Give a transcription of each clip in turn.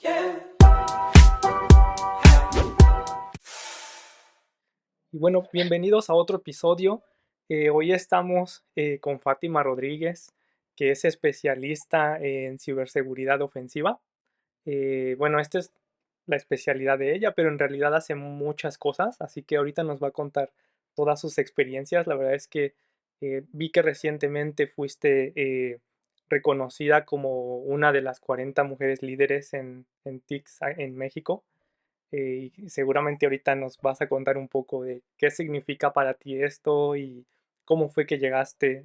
Y bueno, bienvenidos a otro episodio. Hoy estamos con Fátima Rodríguez, que es especialista en ciberseguridad ofensiva. Bueno, esta es la especialidad de ella, pero en realidad hace muchas cosas, así que ahorita nos va a contar todas sus experiencias. La verdad es que vi que recientemente fuiste reconocida como una de las 40 mujeres líderes en TICS en México. Y seguramente ahorita nos vas a contar un poco de qué significa para ti esto y cómo fue que llegaste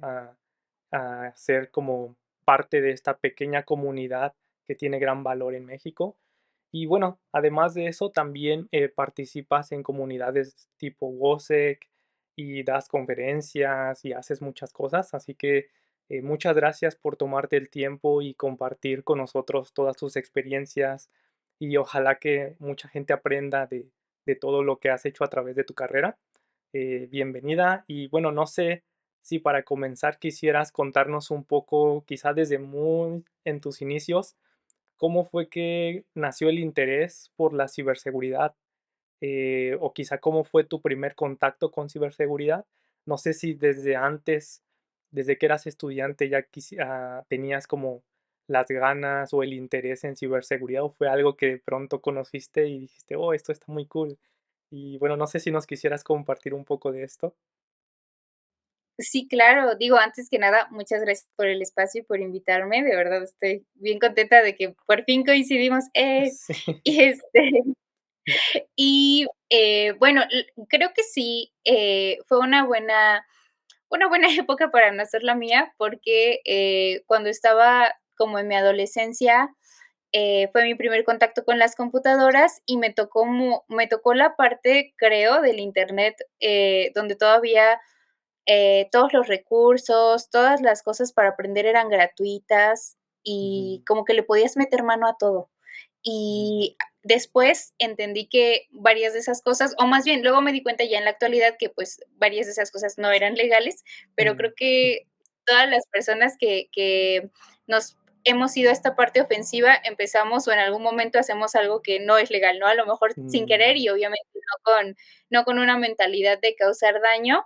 a ser como parte de esta pequeña comunidad que tiene gran valor en México. Y bueno, además de eso, también participas en comunidades tipo WOSEC y das conferencias y haces muchas cosas. Así que muchas gracias por tomarte el tiempo y compartir con nosotros todas tus experiencias y ojalá que mucha gente aprenda de todo lo que has hecho a través de tu carrera. Bienvenida y bueno, no sé si para comenzar quisieras contarnos un poco, quizá desde muy en tus inicios, cómo fue que nació el interés por la ciberseguridad, o quizá cómo fue tu primer contacto con ciberseguridad. No sé si desde antes, desde que eras estudiante, ya tenías como las ganas o el interés en ciberseguridad o fue algo que de pronto conociste y dijiste, oh, esto está muy cool. Y bueno, no sé si nos quisieras compartir un poco de esto. Sí, claro. Digo, antes que nada, muchas gracias por el espacio y por invitarme. De verdad estoy bien contenta de que por fin coincidimos. Sí. Y bueno, creo que sí, fue una buena época para no ser la mía, porque cuando estaba como en mi adolescencia, fue mi primer contacto con las computadoras y me tocó la parte, creo, del internet, donde todavía todos los recursos, todas las cosas para aprender eran gratuitas y Mm, como que le podías meter mano a todo. mm, Y después entendí que varias de esas cosas, o más bien, luego me di cuenta ya en la actualidad que pues varias de esas cosas no eran legales, pero mm, creo que todas las personas que nos hemos ido a esta parte ofensiva, empezamos o en algún momento hacemos algo que no es legal, ¿no? A lo mejor sin querer mm, y obviamente no con una mentalidad de causar daño,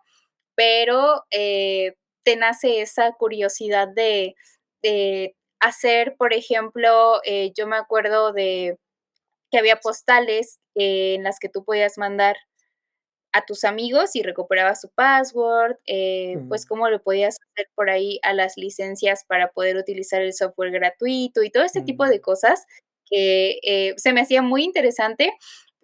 pero te nace esa curiosidad de hacer, por ejemplo, yo me acuerdo de que había postales en las que tú podías mandar a tus amigos y recuperabas su password, pues mm, cómo lo podías hacer por ahí a las licencias para poder utilizar el software gratuito y todo este tipo de mm, cosas que se me hacía muy interesante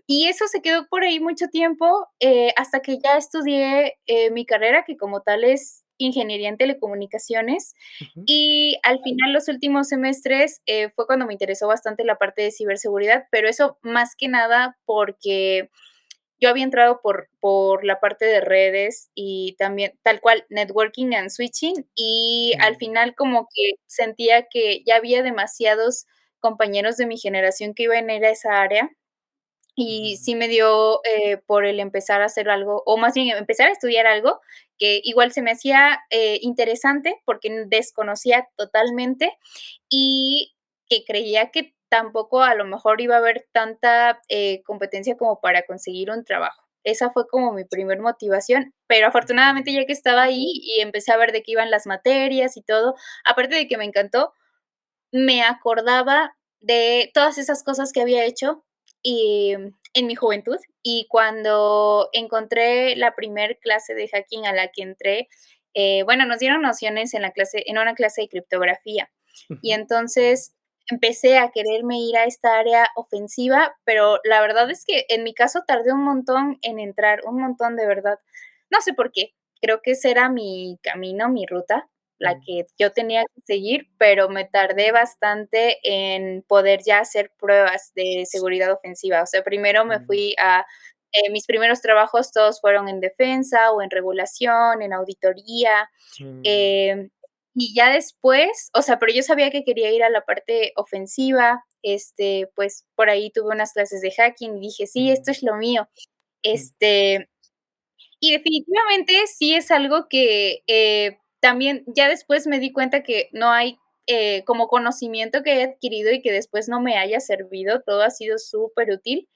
y eso se quedó por ahí mucho tiempo, hasta que ya estudié, mi carrera, que como tal es ingeniería en telecomunicaciones, ujú, y al final, los últimos semestres, fue cuando me interesó bastante la parte de ciberseguridad, pero eso más que nada porque yo había entrado por la parte de redes y también tal cual, networking and switching, y al mm, final como que sentía que ya había demasiados compañeros de mi generación que iban a ir a esa área, y mm, sí me dio, por el empezar a hacer algo, o más bien empezar a estudiar algo que igual se me hacía, interesante, porque desconocía totalmente, y que creía que tampoco a lo mejor iba a haber tanta, competencia como para conseguir un trabajo. Esa fue como mi primer motivación, pero afortunadamente mm, ya que estaba ahí y empecé a ver de qué iban las materias y todo, aparte de que me encantó, me acordaba de todas esas cosas que había hecho, y en mi juventud, y cuando encontré la primer clase de hacking a la que entré, bueno, nos dieron nociones en una clase de criptografía, y ujú, entonces empecé a quererme ir a esta área ofensiva, pero la verdad es que en mi caso tardé un montón en entrar, un montón de verdad. No sé por qué, creo que ese era mi camino, mi ruta, la mm, que yo tenía que seguir, pero me tardé bastante en poder ya hacer pruebas de seguridad ofensiva. O sea, primero me mm, fui a mis primeros trabajos todos fueron en defensa o en regulación, en auditoría, mm, em, y ya después, o sea, pero yo sabía que quería ir a la parte ofensiva, pues por ahí tuve unas clases de hacking y dije: "Sí, esto mm, es lo mío". mm, Este, y definitivamente sí es algo que, también ya después me di cuenta que no hay como conocimiento que he adquirido y que después no me haya servido, todo ha sido súper útil,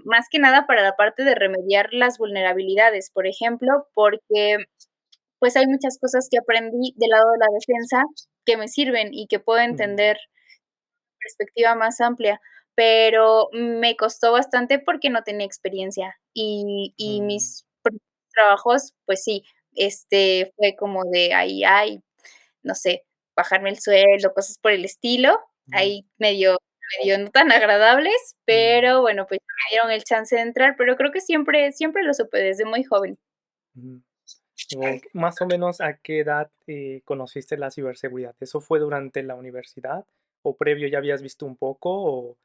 más que nada para la parte de remediar las vulnerabilidades, por ejemplo, porque pues hay muchas cosas que aprendí del lado de la defensa que me sirven y que puedo Mm, entender perspectiva más amplia, pero me costó bastante porque no tenía experiencia y mm, mis trabajos, pues sí, fue como de ahí, ay, no sé, bajarme el sueldo, cosas por el estilo, mm, ahí medio no tan agradables, mm, pero bueno, pues me dieron el chance de entrar, pero creo que siempre lo supe desde muy joven. mm. Más o menos, ¿a qué edad, conociste la ciberseguridad? ¿Eso fue durante la universidad o previo ya habías visto un poco o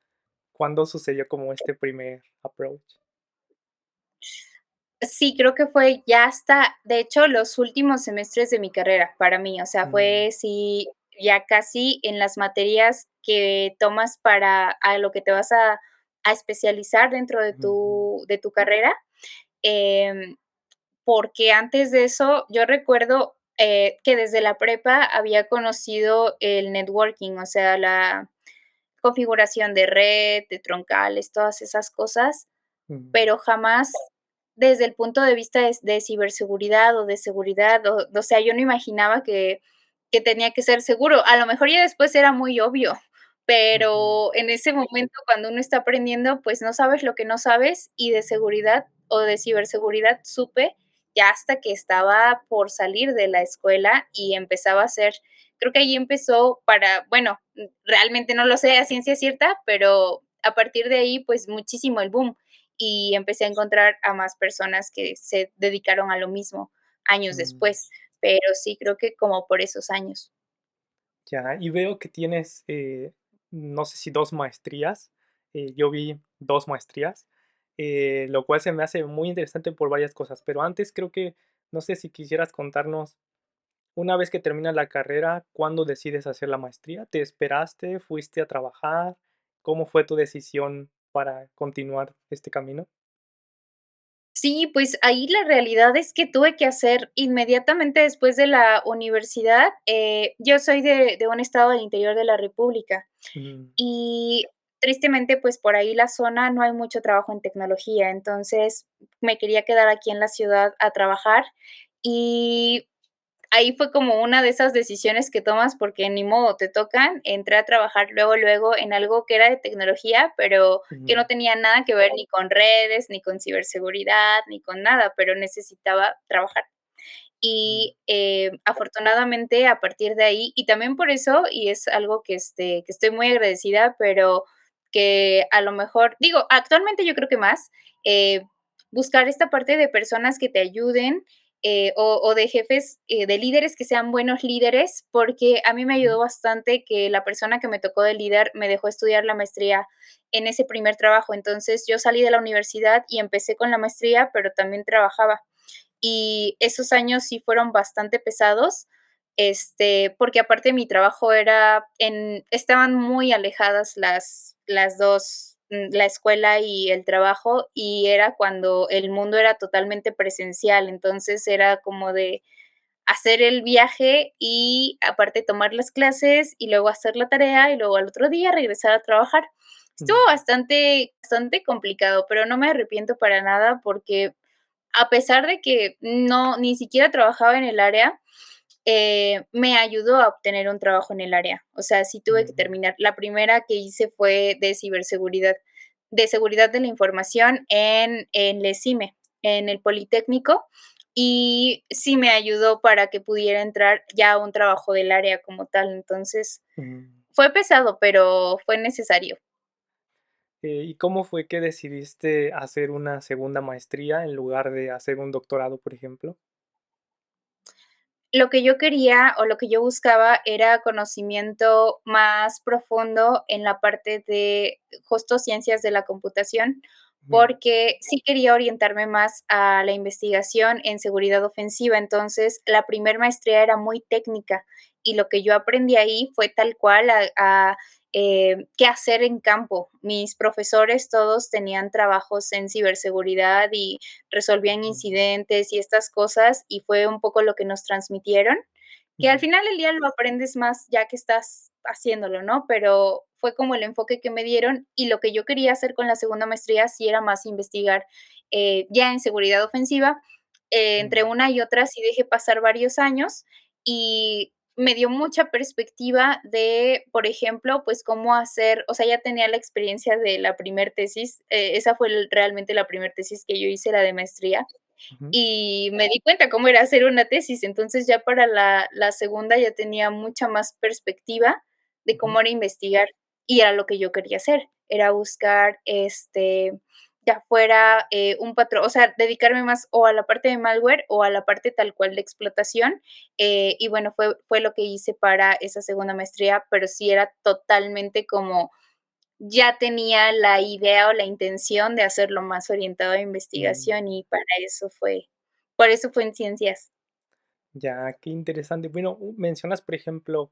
cuándo sucedió como este primer approach? Sí, creo que fue ya hasta, de hecho, los últimos semestres de mi carrera para mí, o sea, Mm, fue sí, ya casi en las materias que tomas para a lo que te vas a especializar dentro ujú, de tu carrera, em, porque antes de eso yo recuerdo, que desde la prepa había conocido el networking, o sea, la configuración de red, de troncales, todas esas cosas, mm, pero jamás desde el punto de vista de ciberseguridad o de seguridad, o sea, yo no imaginaba que tenía que ser seguro. A lo mejor ya después era muy obvio, ujú, pero en ese momento, cuando uno está aprendiendo, pues no sabes lo que no sabes, y de seguridad o de ciberseguridad supe ya hasta que estaba por salir de la escuela y empezaba a hacer, creo que ahí empezó para, bueno, realmente no lo sé a ciencia cierta, pero a partir de ahí, pues muchísimo el boom y empecé a encontrar a más personas que se dedicaron a lo mismo años mm. después, pero sí, creo que como por esos años. Ya, y veo que tienes, no sé si 2 maestrías, yo vi 2 maestrías, lo cual se me hace muy interesante por varias cosas, pero antes creo que, no sé si quisieras contarnos, una vez que terminas la carrera, ¿cuándo decides hacer la maestría? ¿Te esperaste? ¿Fuiste a trabajar? ¿Cómo fue tu decisión para continuar este camino? Sí, pues ahí la realidad es que tuve que hacer inmediatamente después de la universidad, yo soy de un estado del interior de la república Mm, y tristemente, pues por ahí la zona no hay mucho trabajo en tecnología, entonces me quería quedar aquí en la ciudad a trabajar y ahí fue como una de esas decisiones que tomas porque ni modo, te tocan. Entré a trabajar luego en algo que era de tecnología, pero que mm, no tenía nada que ver ni con redes, ni con ciberseguridad, ni con nada, pero necesitaba trabajar. mm, Y, afortunadamente, a partir de ahí, y también por eso, y es algo que estoy muy agradecida, pero que a lo mejor digo, actualmente yo creo que más, eh, buscar esta parte de personas que te ayuden, o de jefes, de líderes que sean buenos líderes, porque a mí me ujú, ayudó bastante que la persona que me tocó de líder me dejó estudiar la maestría en ese primer trabajo. Entonces, yo salí de la universidad y empecé con la maestría, pero también trabajaba y esos años sí fueron bastante pesados, porque aparte mi trabajo estaban muy alejadas las 2 la escuela y el trabajo, y era cuando el mundo era totalmente presencial, entonces era como de hacer el viaje y aparte tomar las clases y luego hacer la tarea y luego al otro día regresar a trabajar. Estuvo mm, bastante complicado, pero no me arrepiento para nada porque a pesar de que no, ni siquiera trabajaba en el área, me ayudó a obtener un trabajo en el área. O sea, sí tuve que mm, terminar. La primera que hice fue de ciberseguridad, de seguridad de la información en el CIME, en el Politécnico, y sí me ayudó para que pudiera entrar ya a un trabajo del área como tal. Entonces, mm. fue pesado, pero fue necesario. ¿Y cómo fue que decidiste hacer una segunda maestría en lugar de hacer un doctorado, por ejemplo? Lo que yo quería o lo que yo buscaba era conocimiento más profundo en la parte de justo ciencias de la computación, Mm, porque sí quería orientarme más a la investigación en seguridad ofensiva. Entonces, la primer maestría era muy técnica y lo que yo aprendí ahí fue tal cual qué hacer en campo. Mis profesores todos tenían trabajos en ciberseguridad y resolvían ujú, incidentes y estas cosas, y fue un poco lo que nos transmitieron. que al ujú, final del día lo aprendes más ya que estás haciéndolo, ¿no? Pero fue como el enfoque que me dieron y lo que yo quería hacer con la segunda maestría sí era más investigar, ya en seguridad ofensiva. Entre mm, una y otra sí dejé pasar varios años y me dio mucha perspectiva de, por ejemplo, pues, cómo hacer o sea, ya tenía la experiencia de la primer tesis, esa fue realmente la primer tesis que yo hice, la de maestría, ujú, y me di cuenta cómo era hacer una tesis. Entonces, ya para la segunda ya tenía mucha más perspectiva de ujú, cómo era investigar, y era lo que yo quería hacer, era buscar, ya fuera, un patrón o sea, dedicarme más o a la parte de malware o a la parte tal cual de explotación, y bueno, fue lo que hice para esa segunda maestría, pero sí era totalmente como ya tenía la idea o la intención de hacerlo más orientado a mm. investigación y para eso fue por eso fue en ciencias. Ya, qué interesante. Bueno, mencionas, por ejemplo,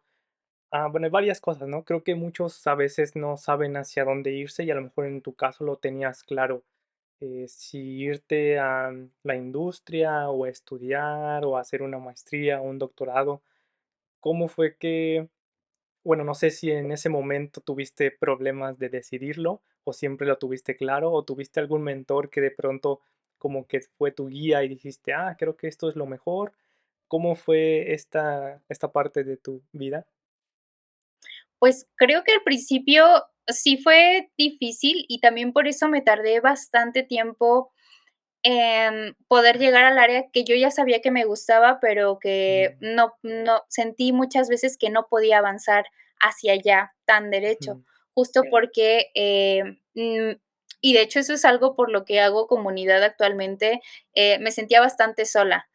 bueno, hay varias cosas, ¿no? Creo que muchos a veces no saben hacia dónde irse y a lo mejor en tu caso lo tenías claro. Si irte a la industria o a estudiar o a hacer una maestría o un doctorado. ¿Cómo fue que, bueno, no sé si en ese momento tuviste problemas de decidirlo o siempre lo tuviste claro o tuviste algún mentor que de pronto como que fue tu guía y dijiste, creo que esto es lo mejor? ¿Cómo fue esta parte de tu vida? Pues, creo que al principio sí fue difícil y también por eso me tardé bastante tiempo en poder llegar al área que yo ya sabía que me gustaba, pero que Mm, no sentí muchas veces que no podía avanzar hacia allá tan derecho, ujú, justo porque, y de hecho eso es algo por lo que hago comunidad actualmente, me sentía bastante sola.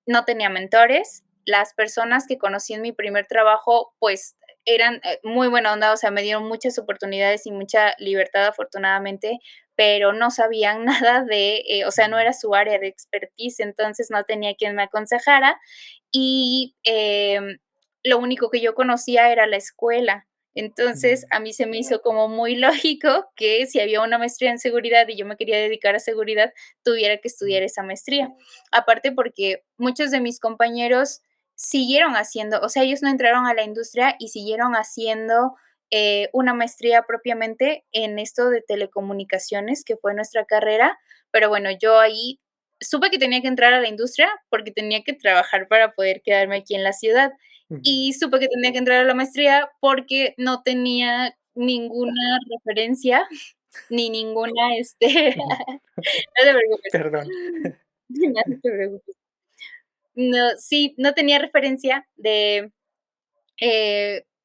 No tenía mentores, las personas que conocí en mi primer trabajo, pues, eran, muy buena onda, o sea, me dieron muchas oportunidades y mucha libertad, afortunadamente, pero no sabían nada de, o sea, no mm, era su área de expertise, entonces no tenía quien me aconsejara y, lo único que yo conocía era la escuela. Entonces, mm, a mí se me hizo como muy lógico que si había una maestría en seguridad y yo me quería dedicar a seguridad, tuviera que mm, estudiar esa maestría. Aparte porque muchos de mis compañeros siguieron haciendo, o sea, ellos no entraron a la industria y siguieron haciendo una maestría propiamente en esto de telecomunicaciones, que fue nuestra carrera, pero bueno, yo ahí supe que tenía que entrar a la industria porque tenía que trabajar para poder quedarme aquí en la ciudad ujú, y supe que tenía que entrar a la maestría porque no tenía ninguna referencia ni ninguna, ujú. no te preocupes, Perdón. no te preocupes. No, sí, no tenía referencia de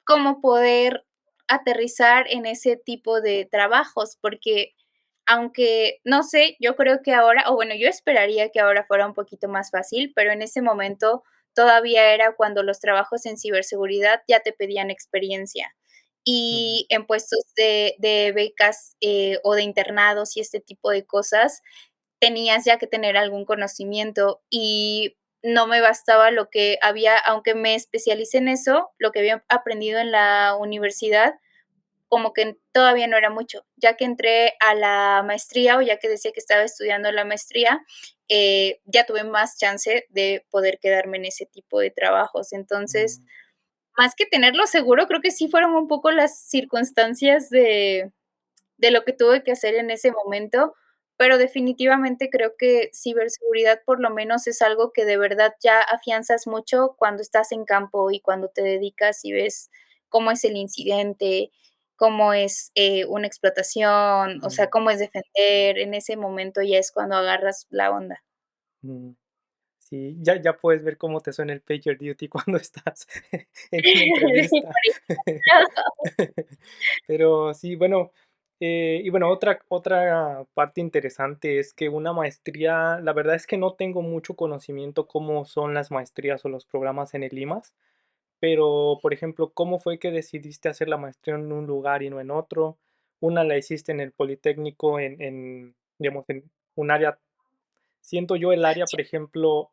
cómo poder aterrizar en ese tipo de trabajos, porque aunque, no sé, yo creo que ahora, o bueno, yo esperaría que ahora fuera un poquito más fácil, pero en ese momento todavía era cuando los trabajos en ciberseguridad ya te pedían experiencia. Ujú, Y en puestos de becas o de internados y este tipo de cosas, tenías ya que tener algún conocimiento y no me bastaba lo que había, aunque me especialicé en eso, lo que había aprendido en la universidad, como que todavía no era mucho. Ya que entré a la maestría o ya que decía que estaba estudiando la maestría, ya tuve más chance de poder quedarme en ese tipo de trabajos. Entonces, mm, más que tenerlo seguro, creo que sí fueron un poco las circunstancias de lo que tuve que hacer en ese momento, pero definitivamente creo que ciberseguridad, por lo menos, es algo que de verdad ya afianzas mucho cuando estás en campo y cuando te dedicas y ves cómo es el incidente, cómo es, una explotación, o sea, mm, cómo es defender. En ese momento ya es cuando agarras la onda. mm. Sí, ya puedes ver cómo te suena el pager duty cuando estás en una Sí, entrevista. por ejemplo. Pero sí, bueno, y bueno, otra parte interesante es que una maestría, la verdad es que no tengo mucho conocimiento cómo son las maestrías o los programas en el IMAS, pero, por ejemplo, ¿cómo fue que decidiste hacer la maestría en un lugar y no en otro? Una la hiciste en el Politécnico digamos, en un área. Siento yo el área, Sí, por ejemplo,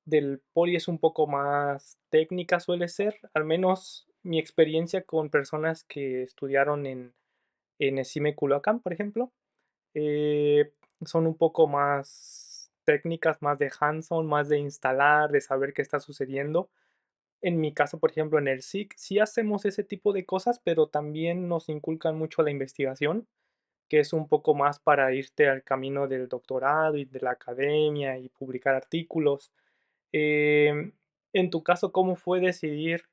del poli es un poco más técnica, suele ser, al menos mi experiencia con personas que estudiaron en ESIME Culhuacán, por ejemplo, son un poco más. técnicas más de hands-on, más de instalar, de saber qué está sucediendo. En mi caso, por ejemplo, en el SIC, sí hacemos ese tipo de cosas, pero también nos inculcan mucho la investigación, que es un poco más para irte al camino del doctorado y de la academia y publicar artículos. Em, en tu caso, ¿cómo fue decidir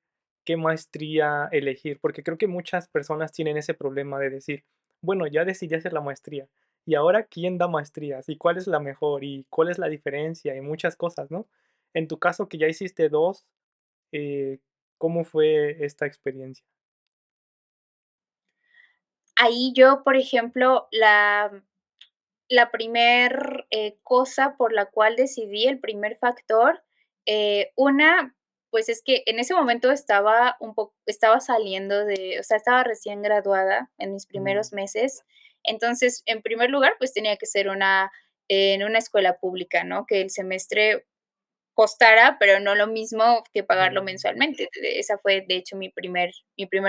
qué maestría elegir? Porque creo que muchas personas tienen ese problema de decir, bueno, ya decidí hacer la maestría, y ahora quién da maestrías, y cuál es la mejor, y cuál es la diferencia, y muchas cosas, ¿no? En tu caso, que ya hiciste dos, ¿cómo fue esta experiencia? Ahí yo, por ejemplo, la primer, cosa por la cual decidí, el primer factor, una, pues, es que en ese momento estaba saliendo de o sea, estaba recién graduada en mis Mm, primeros meses. Entonces, en primer lugar, pues, tenía que ser en una escuela pública, ¿no? Que el semestre costara, pero no lo mismo que pagarlo mm, mensualmente. Esa fue, de hecho, mi primer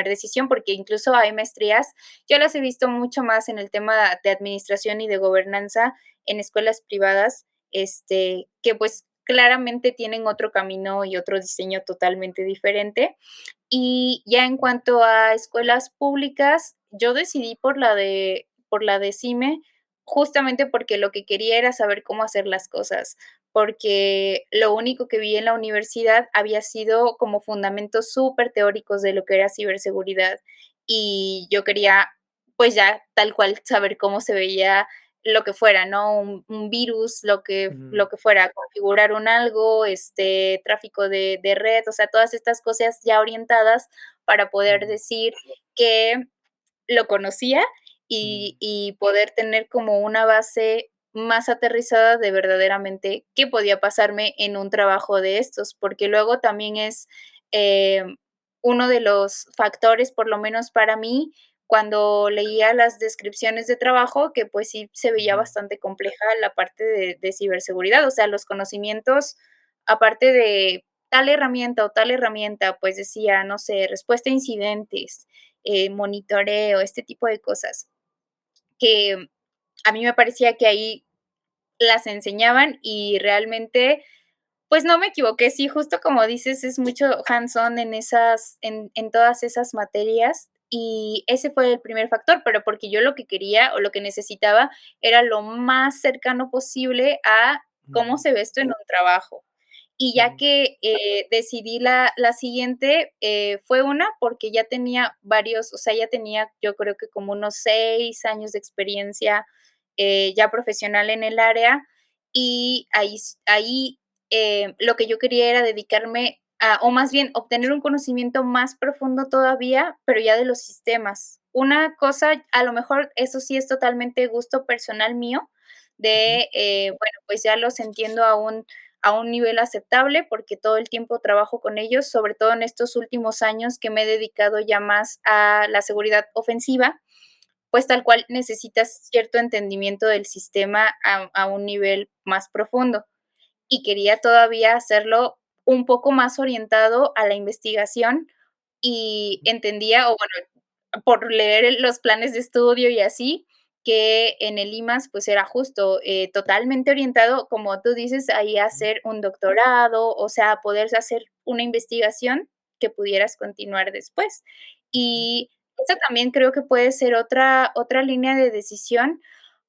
decisión, porque incluso hay maestrías, yo las he visto mucho más en el tema de administración y de gobernanza en escuelas privadas, que pues claramente tienen otro camino y otro diseño totalmente diferente. Y ya en cuanto a escuelas públicas, yo decidí por la de CIME, justamente porque lo que quería era saber cómo hacer las cosas, porque lo único que vi en la universidad había sido como fundamentos súper teóricos de lo que era ciberseguridad, y yo quería, pues, ya tal cual saber cómo se veía lo que fuera, ¿no? Un virus, mm, lo que fuera, configurar un algo, tráfico de red, o sea, todas estas cosas ya orientadas para poder mm, decir que lo conocía mm, y poder tener como una base más aterrizada de verdaderamente qué podía pasarme en un trabajo de estos, porque luego también es, uno de los factores, por lo menos para mí, cuando leía las descripciones de trabajo, que pues sí se veía ujú, bastante compleja la parte de ciberseguridad, o sea, los conocimientos, aparte de tal herramienta, pues decía, no sé, respuesta a incidentes, monitoreo, este tipo de cosas, que a mí me parecía que ahí las enseñaban y realmente, pues no me equivoqué. Sí, justo como dices, es mucho hands-on en todas esas materias y ese fue el primer factor, pero porque yo lo que quería o lo que necesitaba era lo más cercano posible a cómo mm, se ve esto en un trabajo. Y ya mm, que, decidí la siguiente, fue una, porque ya tenía varios, o sea, ya tenía, yo creo que como unos 6 años de experiencia, ya profesional en el área, y ahí, lo que yo quería era dedicarme a o más bien obtener un conocimiento más profundo todavía, pero ya de los sistemas. Una cosa, a lo mejor eso sí es totalmente gusto personal mío, ujú, bueno, pues ya los entiendo a un nivel aceptable, porque todo el tiempo trabajo con ellos, sobre todo en estos últimos años que me he dedicado ya más a la seguridad ofensiva, pues tal cual necesitas cierto entendimiento del sistema a un nivel más profundo. Y quería todavía hacerlo un poco más orientado a la investigación y entendía, o bueno, por leer los planes de estudio y así, que en el IMAS, pues, era justo, totalmente orientado, como tú dices, ahí a ujú, hacer un doctorado, o sea, poder hacer una investigación que pudieras continuar después. ujú, Y esa también creo que puede ser otra línea de decisión,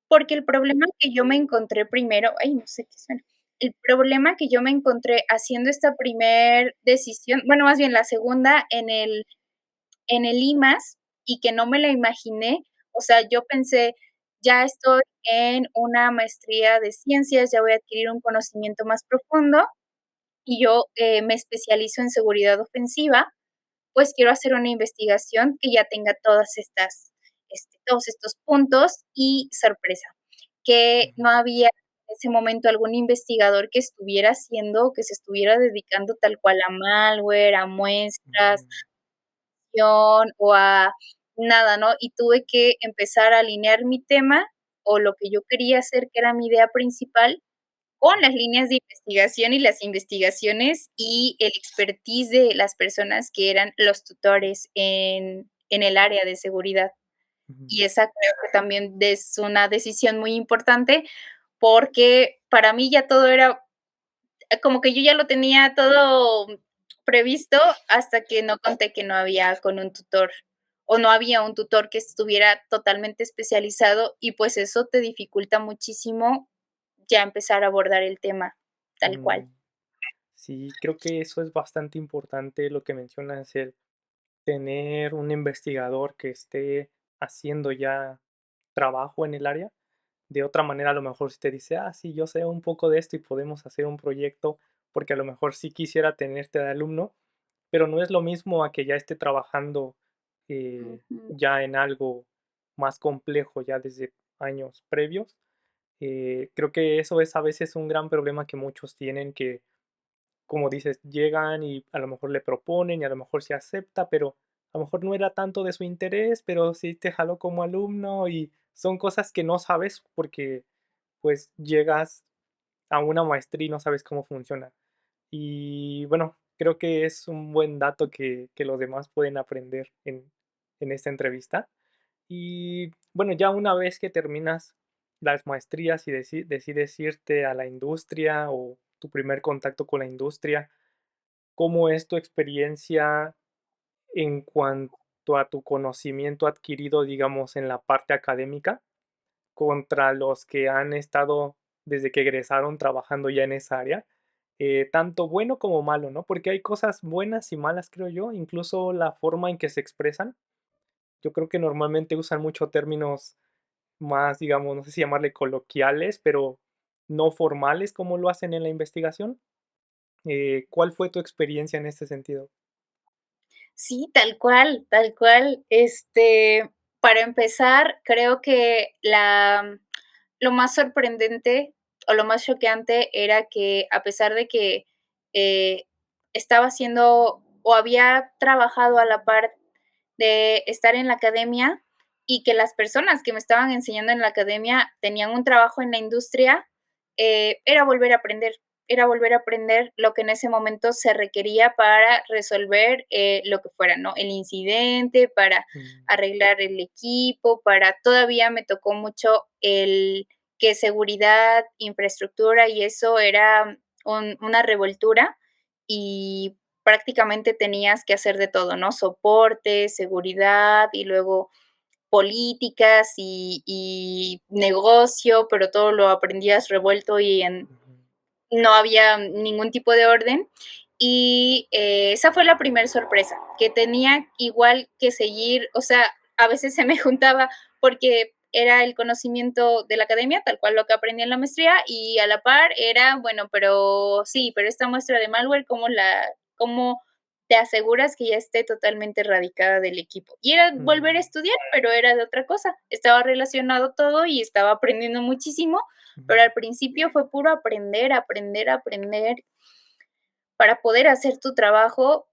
porque el problema que yo me encontré primero ay, no sé qué suena. El problema que yo me encontré haciendo esta primer decisión, bueno, más bien la segunda en el IMAS y que no me la imaginé. O sea, yo pensé, ya estoy en una maestría de ciencias, ya voy a adquirir un conocimiento más profundo y yo, me especializo en seguridad ofensiva, pues quiero hacer una investigación que ya tenga todos estos puntos y sorpresa, que ujú, no había en ese momento algún investigador que estuviera haciendo, que se estuviera dedicando tal cual a malware, a muestras, mm, o a nada, ¿no? Y tuve que empezar a alinear mi tema o lo que yo quería hacer, que era mi idea principal, con las líneas de investigación y las investigaciones y el expertise de las personas que eran los tutores en el área de seguridad. ujú, Y esa creo que también es una decisión muy importante, porque para mí ya todo era como que yo ya lo tenía todo previsto hasta que no conté que no había con un tutor o no había un tutor que estuviera totalmente especializado y pues eso te dificulta muchísimo ya empezar a abordar el tema tal cual. Mm, sí, creo que eso es bastante importante lo que mencionas, el tener un investigador que esté haciendo ya trabajo en el área. De otra manera, a lo mejor si te dice, ah, sí, yo sé un poco de esto y podemos hacer un proyecto, porque a lo mejor sí quisiera tenerte de alumno, pero no es lo mismo a que ya esté trabajando Ujú. ya en algo más complejo, ya desde años previos. Creo que eso es a veces un gran problema que muchos tienen, que como dices, llegan y a lo mejor le proponen y a lo mejor se acepta, pero a lo mejor no era tanto de su interés, pero sí te jaló como alumno y son cosas que no sabes porque pues llegas a una maestría y no sabes cómo funciona. Y bueno, creo que es un buen dato que los demás pueden aprender en esta entrevista. Y bueno, ya una vez que terminas las maestrías y decides irte a la industria o tu primer contacto con la industria, ¿cómo es tu experiencia en cuanto a tu conocimiento adquirido, digamos, en la parte académica contra los que han estado desde que egresaron trabajando ya en esa área? Tanto bueno como malo, ¿no? Porque hay cosas buenas y malas, creo yo, incluso la forma en que se expresan. Yo creo que normalmente usan mucho términos más, digamos, no sé si llamarle coloquiales, pero no formales como lo hacen en la investigación. ¿Cuál fue tu experiencia en este sentido? Sí, tal cual, tal cual. Para empezar, creo que lo más sorprendente o lo más choqueante era que a pesar de que eh, estaba haciendo o había trabajado a la par de estar en la academia y que las personas que me estaban enseñando en la academia tenían un trabajo en la industria, era volver a aprender, era volver a aprender lo que en ese momento se requería para resolver lo que fuera, ¿no? El incidente, para Mm, arreglar el equipo, para todavía me tocó mucho el que seguridad, infraestructura y eso era una revoltura y prácticamente tenías que hacer de todo, ¿no? Soporte, seguridad y luego políticas y negocio, pero todo lo aprendías revuelto y ujú, no había ningún tipo de orden. Y esa fue la primera sorpresa, que tenía igual que seguir, o sea, a veces se me juntaba porque era el conocimiento de la academia, tal cual lo que aprendí en la maestría, y a la par era, bueno, pero sí, pero esta muestra de malware, cómo te aseguras que ya esté totalmente erradicada del equipo? Y era volver a mm, estudiar, pero era de otra cosa. Estaba relacionado todo y estaba aprendiendo muchísimo, pero mm, al principio fue puro aprender, aprender, aprender para poder hacer tu trabajo.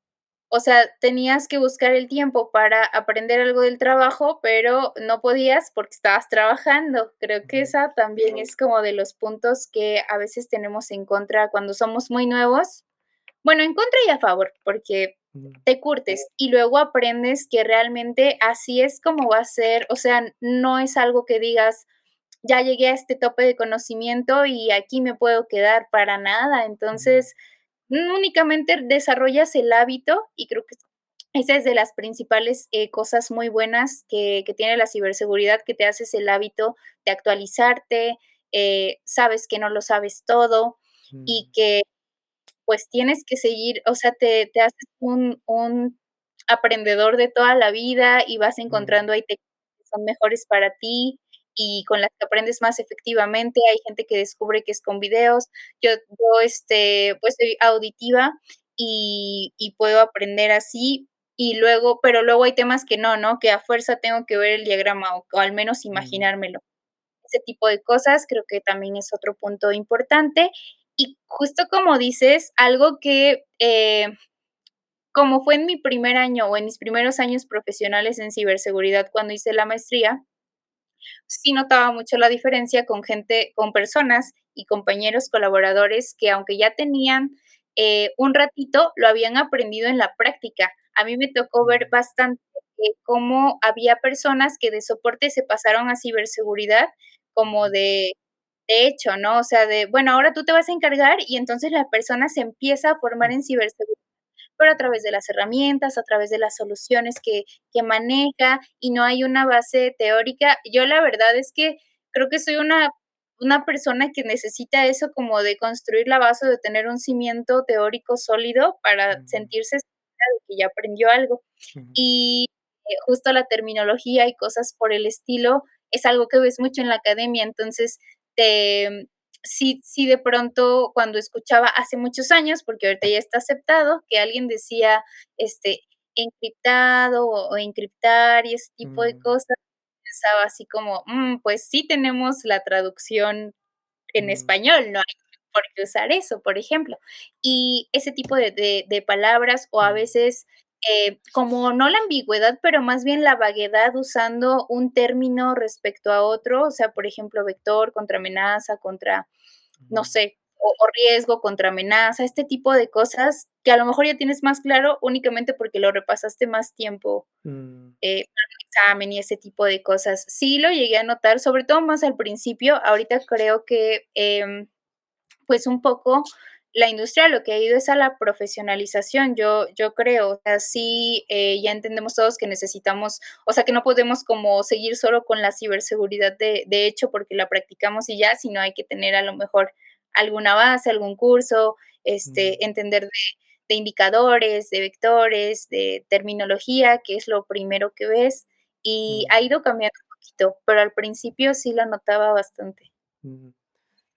O sea, tenías que buscar el tiempo para aprender algo del trabajo, pero no podías porque estabas trabajando. Creo que ujú, esa también es como de los puntos que a veces tenemos en contra cuando somos muy nuevos. Bueno, en contra y a favor, porque mm, te curtes y luego aprendes que realmente así es como va a ser. O sea, no es algo que digas, ya llegué a este tope de conocimiento y aquí me puedo quedar para nada. mm, Entonces, únicamente desarrollas el hábito y creo que esa es de las principales cosas muy buenas que tiene la ciberseguridad, que te haces el hábito de actualizarte, sabes que no lo sabes todo y mm, que pues tienes que seguir, o sea, te haces un aprendedor de toda la vida y vas mm, encontrando ahí técnicas que son mejores para ti y con las que aprendes más efectivamente. Hay gente que descubre que es con videos. Pues, soy auditiva y puedo aprender así, y luego pero luego hay temas que no, ¿no? Que a fuerza tengo que ver el diagrama o al menos mm, imaginármelo. Ese tipo de cosas creo que también es otro punto importante. Y justo como dices, algo que, como fue en mi primer año o en mis primeros años profesionales en ciberseguridad cuando hice la maestría, sí notaba mucho la diferencia con gente, con personas y compañeros colaboradores que aunque ya tenían un ratito, lo habían aprendido en la práctica. A mí me tocó ver mm, bastante cómo había personas que de soporte se pasaron a ciberseguridad como ujú, de de hecho, ¿no? O sea, de, bueno, ahora tú te vas a encargar y entonces la persona se empieza a formar Mm, en ciberseguridad, pero a través de las herramientas, a través de las soluciones que maneja y no hay una base teórica. Yo la verdad es que creo que soy una persona que necesita eso como de construir la base, de tener un cimiento teórico sólido para mm, sentirse segura de que ya aprendió algo. mm, Y, justo la terminología y cosas por el estilo es algo que ves mucho en la academia. Entonces, te sí, de pronto, cuando escuchaba hace muchos años, porque ahorita ya está aceptado, que alguien decía, este, encriptado o encriptar y ese tipo de mm, cosas, pensaba así como, pues sí tenemos la traducción en mm, español, no hay por qué usar eso, por ejemplo. Y ese tipo de palabras, o a mm, veces, como no la ambigüedad, pero más bien la vaguedad usando un término respecto a otro, o sea, por ejemplo, vector contra amenaza, contra, no mm, sé, o riesgo contra amenaza, este tipo de cosas que a lo mejor ya tienes más claro únicamente porque lo repasaste más tiempo, mm, para un examen y ese tipo de cosas. Sí lo llegué a notar, sobre todo más al principio. Ahorita creo que, pues, un poco la industria lo que ha ido es a la profesionalización, yo creo. O sea, sí, ya entendemos todos que necesitamos, o sea, que no podemos como seguir solo con la ciberseguridad de hecho, porque la practicamos y ya, sino hay que tener a lo mejor alguna base, algún curso, mm, entender de indicadores, de vectores, de terminología, que es lo primero que ves, y ha mm, ido cambiando un poquito, pero al principio sí lo notaba bastante. mm.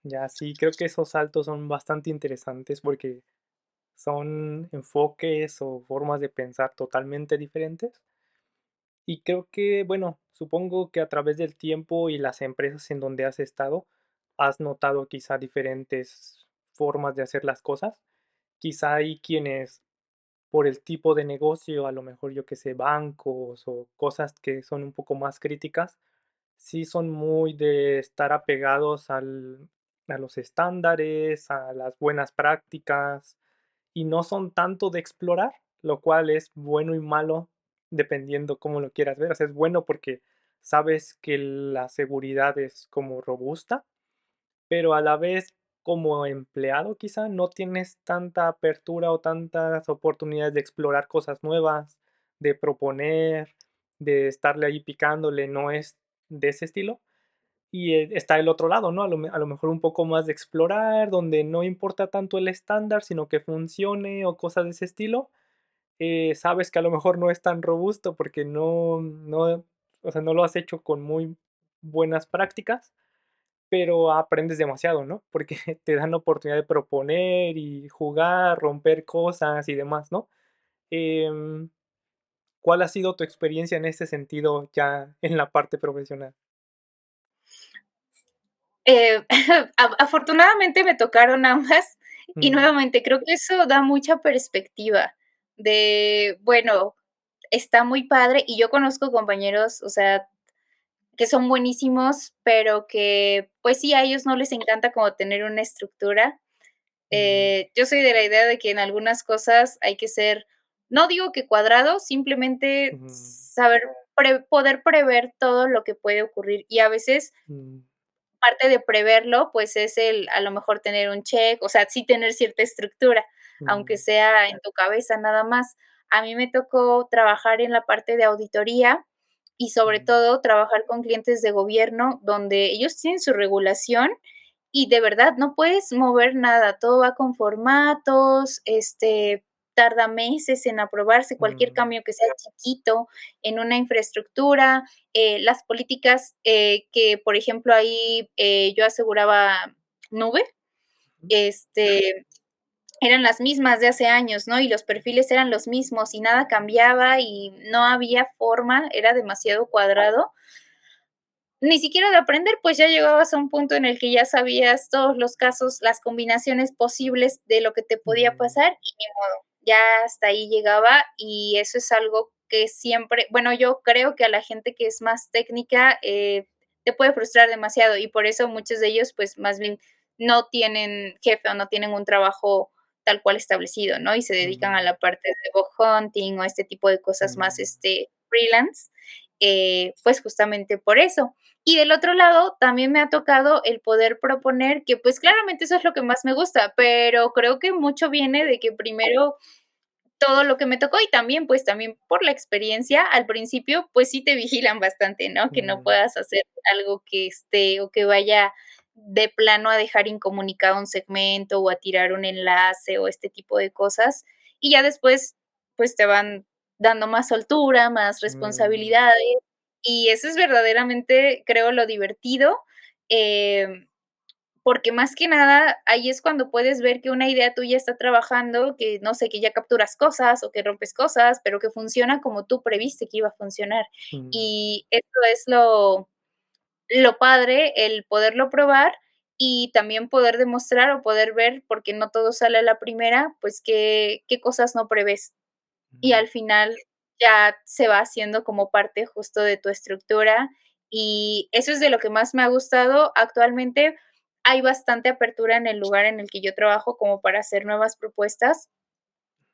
Ya, sí, creo que esos saltos son bastante interesantes porque son enfoques o formas de pensar totalmente diferentes. Y creo que, bueno, supongo que a través del tiempo y las empresas en donde has estado, has notado quizá diferentes formas de hacer las cosas. Quizá hay quienes, por el tipo de negocio, a lo mejor yo que sé, bancos o cosas que son un poco más críticas, sí son muy de estar apegados a los estándares, a las buenas prácticas, y no son tanto de explorar, lo cual es bueno y malo dependiendo cómo lo quieras ver. O sea, es bueno porque sabes que la seguridad es como robusta, pero a la vez como empleado quizá no tienes tanta apertura o tantas oportunidades de explorar cosas nuevas, de proponer, de estarle ahí picándole, no es de ese estilo. Y está el otro lado, ¿no? A lo mejor un poco más de explorar, donde no importa tanto el estándar, sino que funcione o cosas de ese estilo. Sabes que a lo mejor no es tan robusto porque o sea, no lo has hecho con muy buenas prácticas, pero aprendes demasiado, ¿no? Porque te dan la oportunidad de proponer y jugar, romper cosas y demás, ¿no? Em, ¿Cuál ha sido tu experiencia en este sentido ya en la parte profesional? Eh, afortunadamente me tocaron ambas y Mm, nuevamente creo que eso da mucha perspectiva de, bueno, está muy padre y yo conozco compañeros, o sea, que son buenísimos, pero que, pues sí, a ellos no les encanta como tener una estructura. mm, Yo soy de la idea de que en algunas cosas hay que ser, no digo que cuadrado, simplemente mm, saber poder prever todo lo que puede ocurrir y a veces mm, parte de preverlo, pues, es el, a lo mejor, tener un check, o sea, sí tener cierta estructura, aunque mm, sea en tu cabeza nada más. A mí me tocó trabajar en la parte de auditoría y, sobre mm, todo, trabajar con clientes de gobierno, donde ellos tienen su regulación y de verdad no puedes mover nada, todo va con formatos, tarda meses en aprobarse cualquier mm, cambio que sea chiquito en una infraestructura, las políticas, que, por ejemplo, ahí, yo aseguraba nube, este, eran las mismas de hace años, ¿no? Y los perfiles eran los mismos y nada cambiaba y no había forma, era demasiado cuadrado. Ni siquiera de aprender, pues ya llegabas a un punto en el que ya sabías todos los casos, las combinaciones posibles de lo que te podía mm, pasar y ni modo, ya hasta ahí llegaba y eso es algo que siempre, bueno, yo creo que a la gente que es más técnica, te puede frustrar demasiado y por eso muchos de ellos, pues más bien no tienen jefe o no tienen un trabajo tal cual establecido, ¿no? Y se dedican a mm, la parte de bug hunting o este tipo de cosas más, mm, freelance. pues justamente por eso. Y del otro lado, también me ha tocado el poder proponer que, pues claramente eso es lo que más me gusta, pero creo que mucho viene de que primero todo lo que me tocó y también, pues, también por la experiencia, al principio, pues, sí te vigilan bastante, ¿no? Que no Mm, puedas hacer algo que esté o que vaya de plano a dejar incomunicado un segmento o a tirar un enlace o este tipo de cosas. Y ya después, pues, te van dando más soltura, más mm, responsabilidades, y eso es verdaderamente, creo, lo divertido, em, porque más que nada, ahí es cuando puedes ver que una idea tuya está trabajando, que no sé, que ya capturas cosas o que rompes cosas, pero que funciona como tú previste que iba a funcionar. mm, Y eso es lo padre, el poderlo probar y también poder demostrar o poder ver, porque no todo sale a la primera, pues qué cosas no prevés. Y mm, al final ya se va haciendo como parte justo de tu estructura, y eso es de lo que más me ha gustado. Actualmente hay bastante apertura en el lugar en el que yo trabajo como para hacer nuevas propuestas.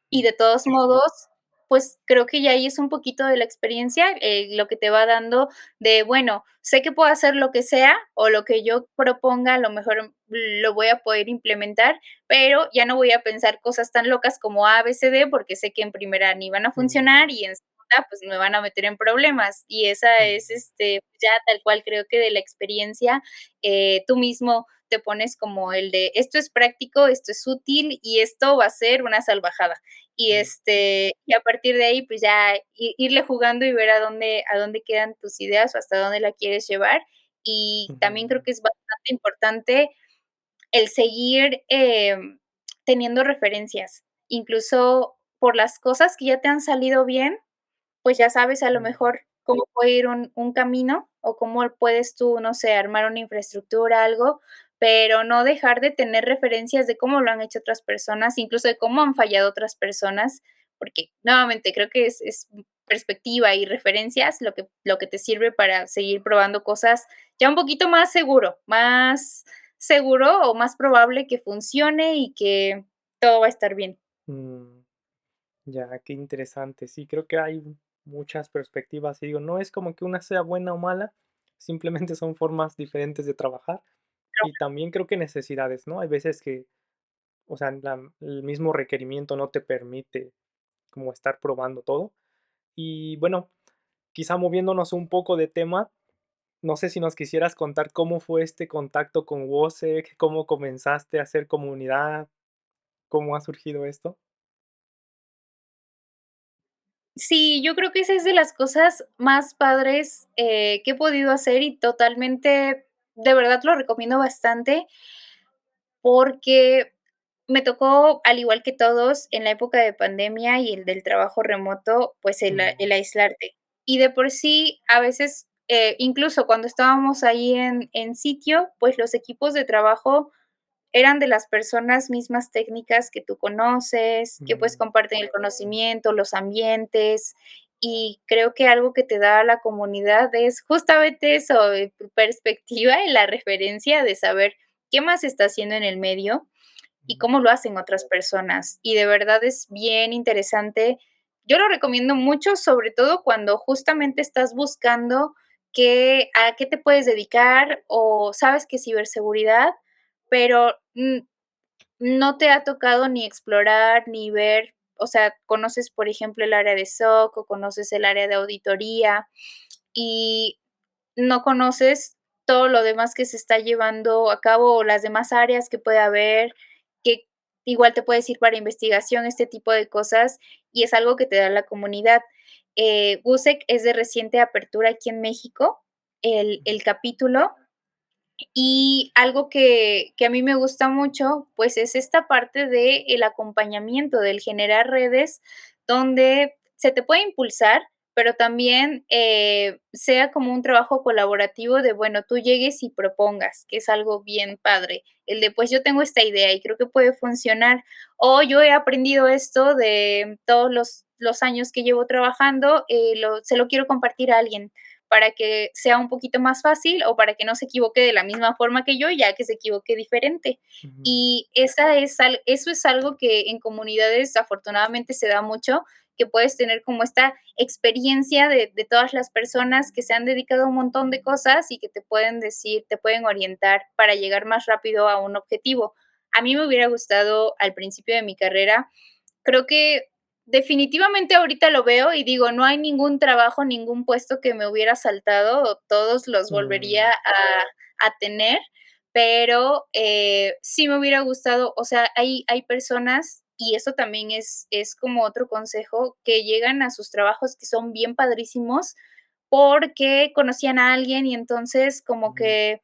Y mm, de todos modos, pues, creo que ya ahí es un poquito de la experiencia, lo que te va dando de, bueno, sé que puedo hacer lo que sea, o lo que yo proponga, a lo mejor lo voy a poder implementar, pero ya no voy a pensar cosas tan locas como A, B, C, D, porque sé que en primera ni van a mm, funcionar y en segunda, pues, me van a meter en problemas. Y esa es, mm, ya tal cual creo que de la experiencia, tú mismo te pones como el de: "Esto es práctico, esto es útil y esto va a ser una salvajada". Y, mm, y a partir de ahí, pues ya irle jugando y ver a dónde quedan tus ideas o hasta dónde la quieres llevar. Y también creo ujú, que es bastante importante el seguir, teniendo referencias, incluso por las cosas que ya te han salido bien, pues ya sabes a lo mm, mejor cómo puede ir un camino o cómo puedes tú, no sé, armar una infraestructura, algo, pero no dejar de tener referencias de cómo lo han hecho otras personas, incluso de cómo han fallado otras personas, porque nuevamente creo que es perspectiva y referencias lo que te sirve para seguir probando cosas ya un poquito más seguro o más probable que funcione y que todo va a estar bien. mm. Ya, qué interesante. Sí, creo que hay muchas perspectivas y digo, no es como que una sea buena o mala, simplemente son formas diferentes de trabajar y también creo que necesidades, ¿no? Hay veces que, o sea, el mismo requerimiento no te permite como estar probando todo. Y bueno, quizá moviéndonos un poco de tema, no sé si nos quisieras contar cómo fue este contacto con WOSEC, cómo comenzaste a hacer comunidad, cómo ha surgido esto. Sí, yo creo que esa es de las cosas más padres, que he podido hacer y totalmente, de verdad lo recomiendo bastante, porque me tocó, al igual que todos, en la época de pandemia y el del trabajo remoto, pues el Mm, aislarte. Y de por sí, a veces, incluso cuando estábamos ahí en sitio, pues los equipos de trabajo eran de las personas mismas técnicas que tú conoces, que, pues, mm, comparten el conocimiento, los ambientes, y creo que algo que te da la comunidad es justamente eso, tu perspectiva y la referencia de saber qué más se está haciendo en el medio y mm, cómo lo hacen otras personas. Y de verdad es bien interesante. Yo lo recomiendo mucho, sobre todo cuando justamente estás buscando a qué te puedes dedicar o sabes que ciberseguridad, pero no te ha tocado ni explorar ni ver, o sea, conoces, por ejemplo, el área de SOC o conoces el área de auditoría y no conoces todo lo demás que se está llevando a cabo o las demás áreas que puede haber, que igual te puedes ir para investigación, este tipo de cosas, y es algo que te da la comunidad. WUSEC es de reciente apertura aquí en México, el capítulo, y algo que a mí me gusta mucho, pues, es esta parte de el acompañamiento, del generar redes donde se te puede impulsar, pero también, sea como un trabajo colaborativo de, bueno, tú llegues y propongas, que es algo bien padre. El de, pues, yo tengo esta idea y creo que puede funcionar, o yo he aprendido esto de todos los años que llevo trabajando, se lo quiero compartir a alguien para que sea un poquito más fácil o para que no se equivoque de la misma forma que yo, ya que se equivoque diferente. ujú, Y eso es algo que en comunidades afortunadamente se da mucho, que puedes tener como esta experiencia de todas las personas que se han dedicado a un montón de cosas y que te pueden decir, te pueden orientar para llegar más rápido a un objetivo. A mí me hubiera gustado al principio de mi carrera, creo que definitivamente ahorita lo veo y digo, no hay ningún trabajo, ningún puesto que me hubiera saltado, todos los volvería Mm, a tener, pero sí me hubiera gustado, o sea, hay personas, y eso también es como otro consejo, que llegan a sus trabajos que son bien padrísimos porque conocían a alguien y entonces como mm, que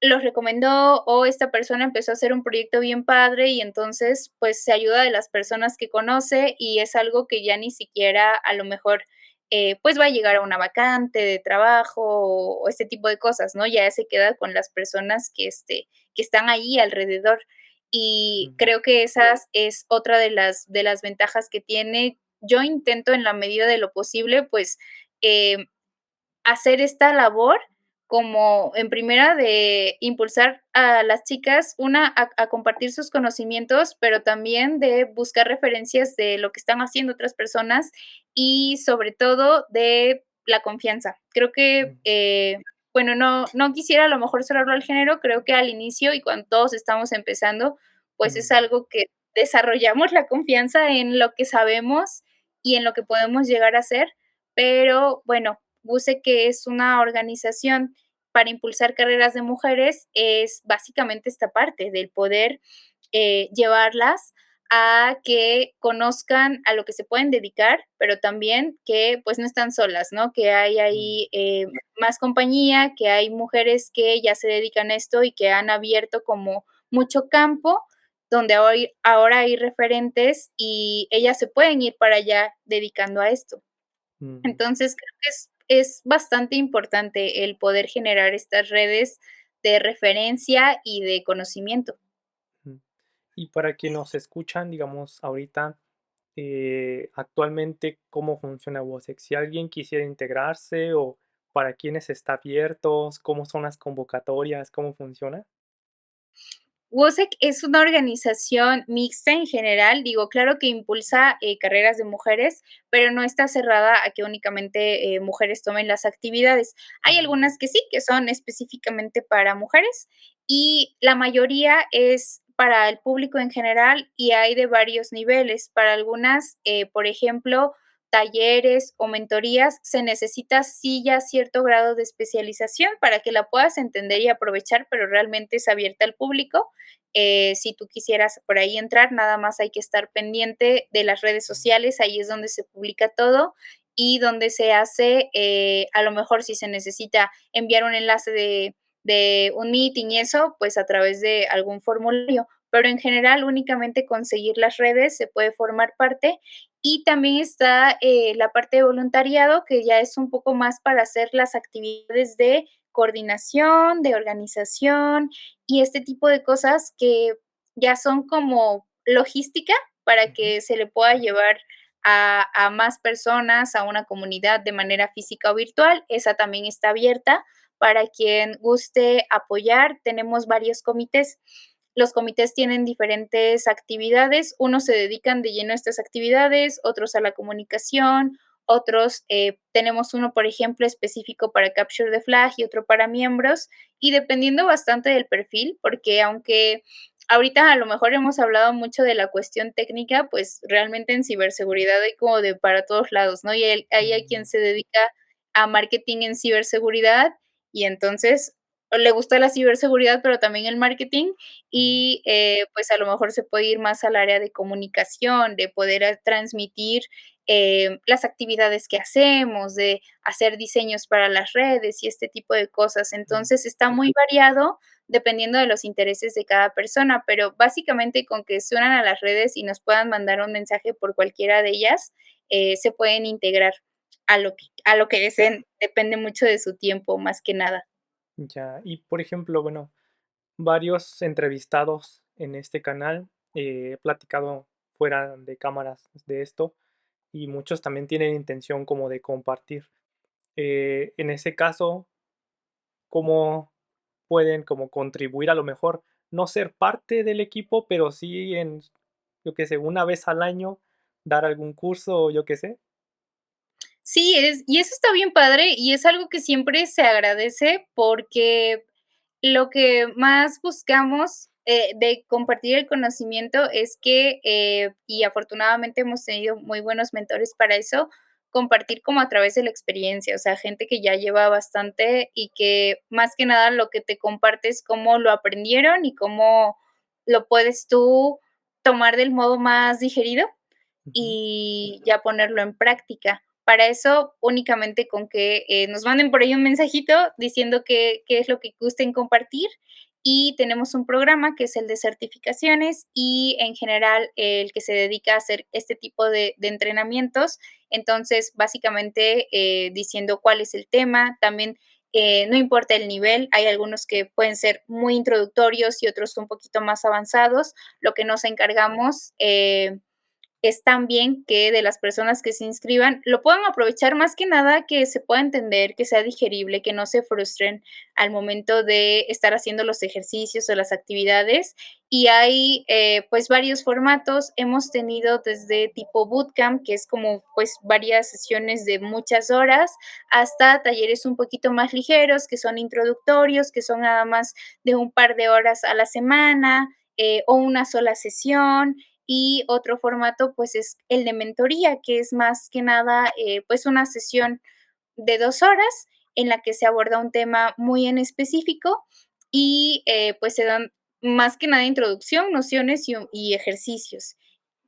los recomendó o esta persona empezó a hacer un proyecto bien padre y entonces, pues, se ayuda de las personas que conoce y es algo que ya ni siquiera a lo mejor, pues, va a llegar a una vacante de trabajo o este tipo de cosas, ¿no? Ya se queda con las personas que están ahí alrededor. Y mm, creo que esas es otra de las ventajas que tiene. Yo intento en la medida de lo posible, pues, eh, hacer esta labor como en primera de impulsar a las chicas, una, a compartir sus conocimientos, pero también de buscar referencias de lo que están haciendo otras personas y sobre todo de la confianza. Creo que, mm, bueno, no quisiera a lo mejor cerrarlo al género, creo que al inicio y cuando todos estamos empezando, pues es mm, algo que desarrollamos la confianza en lo que sabemos y en lo que podemos llegar a hacer, pero bueno, WUSE, que es una organización para impulsar carreras de mujeres, es básicamente esta parte del poder llevarlas a que conozcan a lo que se pueden dedicar, pero también que pues no están solas, ¿no? Que hay mm, ahí más compañía, que hay mujeres que ya se dedican a esto y que han abierto como mucho campo donde ahora hay referentes y ellas se pueden ir para allá dedicando a esto. mm, Entonces, creo que es bastante importante el poder generar estas redes de referencia y de conocimiento. mm. Y para quienes nos escuchan, digamos, ahorita, actualmente, ¿cómo funciona WOSEC? Si alguien quisiera integrarse o para quiénes está abiertos, ¿cómo son las convocatorias? ¿Cómo funciona? WOSEC es una organización mixta en general, digo, claro que impulsa carreras de mujeres, pero no está cerrada a que únicamente mujeres tomen las actividades. Hay Mm, algunas que sí, que son específicamente para mujeres y la mayoría es para el público en general y hay de varios niveles. Para algunas, por ejemplo, talleres o mentorías, se necesita sí ya cierto grado de especialización para que la puedas entender y aprovechar, pero realmente es abierta al público. Si tú quisieras por ahí entrar, nada más hay que estar pendiente de las redes mm, sociales, ahí es donde se publica todo y donde se hace, a lo mejor si se necesita enviar un enlace de un meeting y eso, pues a través de algún formulario, pero en general únicamente conseguir las redes se puede formar parte y también está la parte de voluntariado, que ya es un poco más para hacer las actividades de coordinación, de organización, y este tipo de cosas que ya son como logística para ujú, que se le pueda llevar a más personas, a una comunidad de manera física o virtual. Esa también está abierta para quien guste apoyar. Tenemos varios comités. Los comités tienen diferentes actividades. Unos se dedican de lleno a estas actividades, otros a la comunicación, otros, tenemos uno, por ejemplo, específico para Capture the Flag y otro para miembros, y dependiendo bastante del perfil, porque aunque ahorita a lo mejor hemos hablado mucho de la cuestión técnica, pues realmente en ciberseguridad hay como de para todos lados, ¿no? Y ahí hay quien mm, se dedica a marketing en ciberseguridad y entonces le gusta la ciberseguridad, pero también el marketing mm, y pues a lo mejor se puede ir más al área de comunicación, de poder transmitir las actividades que hacemos, de hacer diseños para las redes y este tipo de cosas. mm, Entonces está muy variado dependiendo de los intereses de cada persona, pero básicamente con que se unan a las redes y nos puedan mandar un mensaje por cualquiera de ellas, se pueden integrar a lo que deseen. Depende mucho de su tiempo, más que nada. ya. Y por ejemplo, bueno, varios entrevistados en este canal, he platicado fuera de cámaras de esto y muchos también tienen intención como de compartir. En ese caso, ¿cómo pueden como contribuir? A lo mejor no ser parte del equipo, pero sí en, yo qué sé, una vez al año, dar algún curso o yo qué sé. Sí, y eso está bien padre, y es algo que siempre se agradece, porque lo que más buscamos, de compartir el conocimiento es que, y afortunadamente hemos tenido muy buenos mentores para eso, compartir como a través de la experiencia, o sea, gente que ya lleva bastante y que más que nada lo que te comparte es cómo lo aprendieron y cómo lo puedes tú tomar del modo más digerido Ujú. y ya ponerlo en práctica. Para eso, únicamente con que, nos manden por ahí un mensajito diciendo qué es lo que gusten compartir, y tenemos un programa que es el de certificaciones y, en general, el que se dedica a hacer este tipo de entrenamientos. Entonces, básicamente, diciendo cuál es el tema, también, no importa el nivel, hay algunos que pueden ser muy introductorios y otros un poquito más avanzados. Lo que nos encargamos, es también que de las personas que se inscriban lo puedan aprovechar, más que nada que se pueda entender, que sea digerible, que no se frustren al momento de estar haciendo los ejercicios o las actividades. Y hay, pues, varios formatos. Hemos tenido desde tipo bootcamp, que es como, pues, varias sesiones de muchas horas, hasta talleres un poquito más ligeros, que son introductorios, que son nada más de un par de horas a la semana, o una sola sesión. Y otro formato, pues, es el de mentoría, que es más que nada, pues, una sesión de 2 horas en la que se aborda un tema muy en específico y, pues, se dan más que nada introducción, nociones y ejercicios.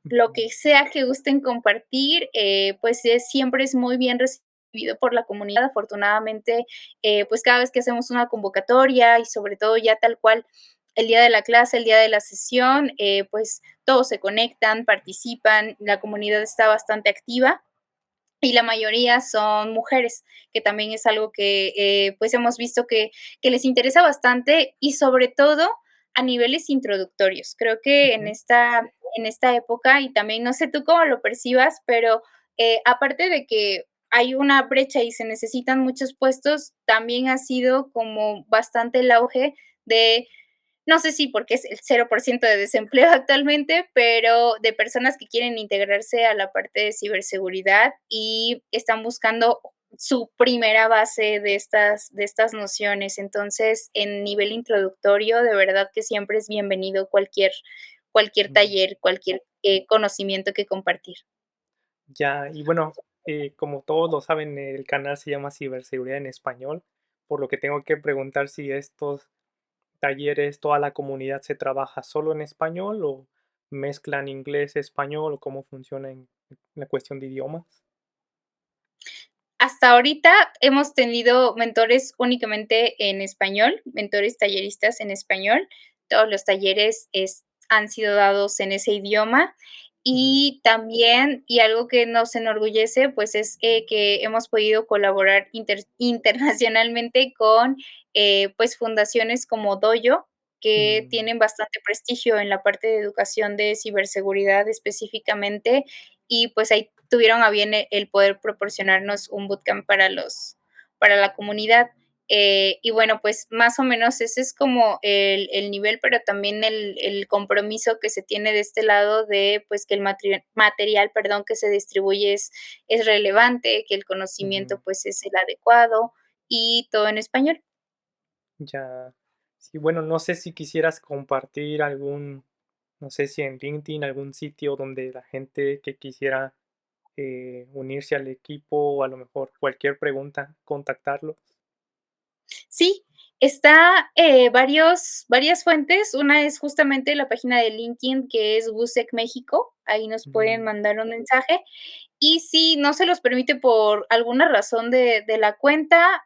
Lo Ujú. que sea que gusten compartir, pues, siempre es muy bien recibido por la comunidad. Afortunadamente, pues, cada vez que hacemos una convocatoria y sobre todo ya tal cual el día de la clase, el día de la sesión, pues, todos se conectan, participan, la comunidad está bastante activa y la mayoría son mujeres, que también es algo que, pues, hemos visto que les interesa bastante y sobre todo a niveles introductorios. Creo que Ujú. en esta época, y también no sé tú cómo lo percibas, pero, aparte de que hay una brecha y se necesitan muchos puestos, también ha sido como bastante el auge de no sé si porque es el 0% de desempleo actualmente, pero de personas que quieren integrarse a la parte de ciberseguridad y están buscando su primera base de estas nociones. Entonces, en nivel introductorio, de verdad que siempre es bienvenido cualquier Mm. taller, cualquier, conocimiento que compartir. Ya, y bueno, como todos lo saben, el canal se llama Ciberseguridad en Español, por lo que tengo que preguntar si estos talleres, toda la comunidad se trabaja solo en español o mezclan inglés, español o cómo funciona en la cuestión de idiomas. Hasta ahorita hemos tenido mentores únicamente en español, mentores talleristas en español. Todos los talleres han sido dados en ese idioma. Mm. Y también, y algo que nos enorgullece, pues es que hemos podido colaborar internacionalmente con pues fundaciones como Doyo, que Mm. tienen bastante prestigio en la parte de educación de ciberseguridad específicamente, y pues ahí tuvieron a bien el poder proporcionarnos un bootcamp para la comunidad. Y bueno, pues más o menos ese es como el nivel, pero también el compromiso que se tiene de este lado de pues que el material, perdón, que se distribuye es relevante, que el Ujú. conocimiento pues es el adecuado y todo en español. Ya. Sí, bueno, no sé si quisieras compartir algún, no sé si en LinkedIn, algún sitio donde la gente que quisiera unirse al equipo o a lo mejor cualquier pregunta, contactarlos. Sí, está, varias fuentes. Una es justamente la página de LinkedIn, que es WUSEC México, ahí nos pueden Mm. mandar un mensaje. Y si no se los permite por alguna razón de la cuenta,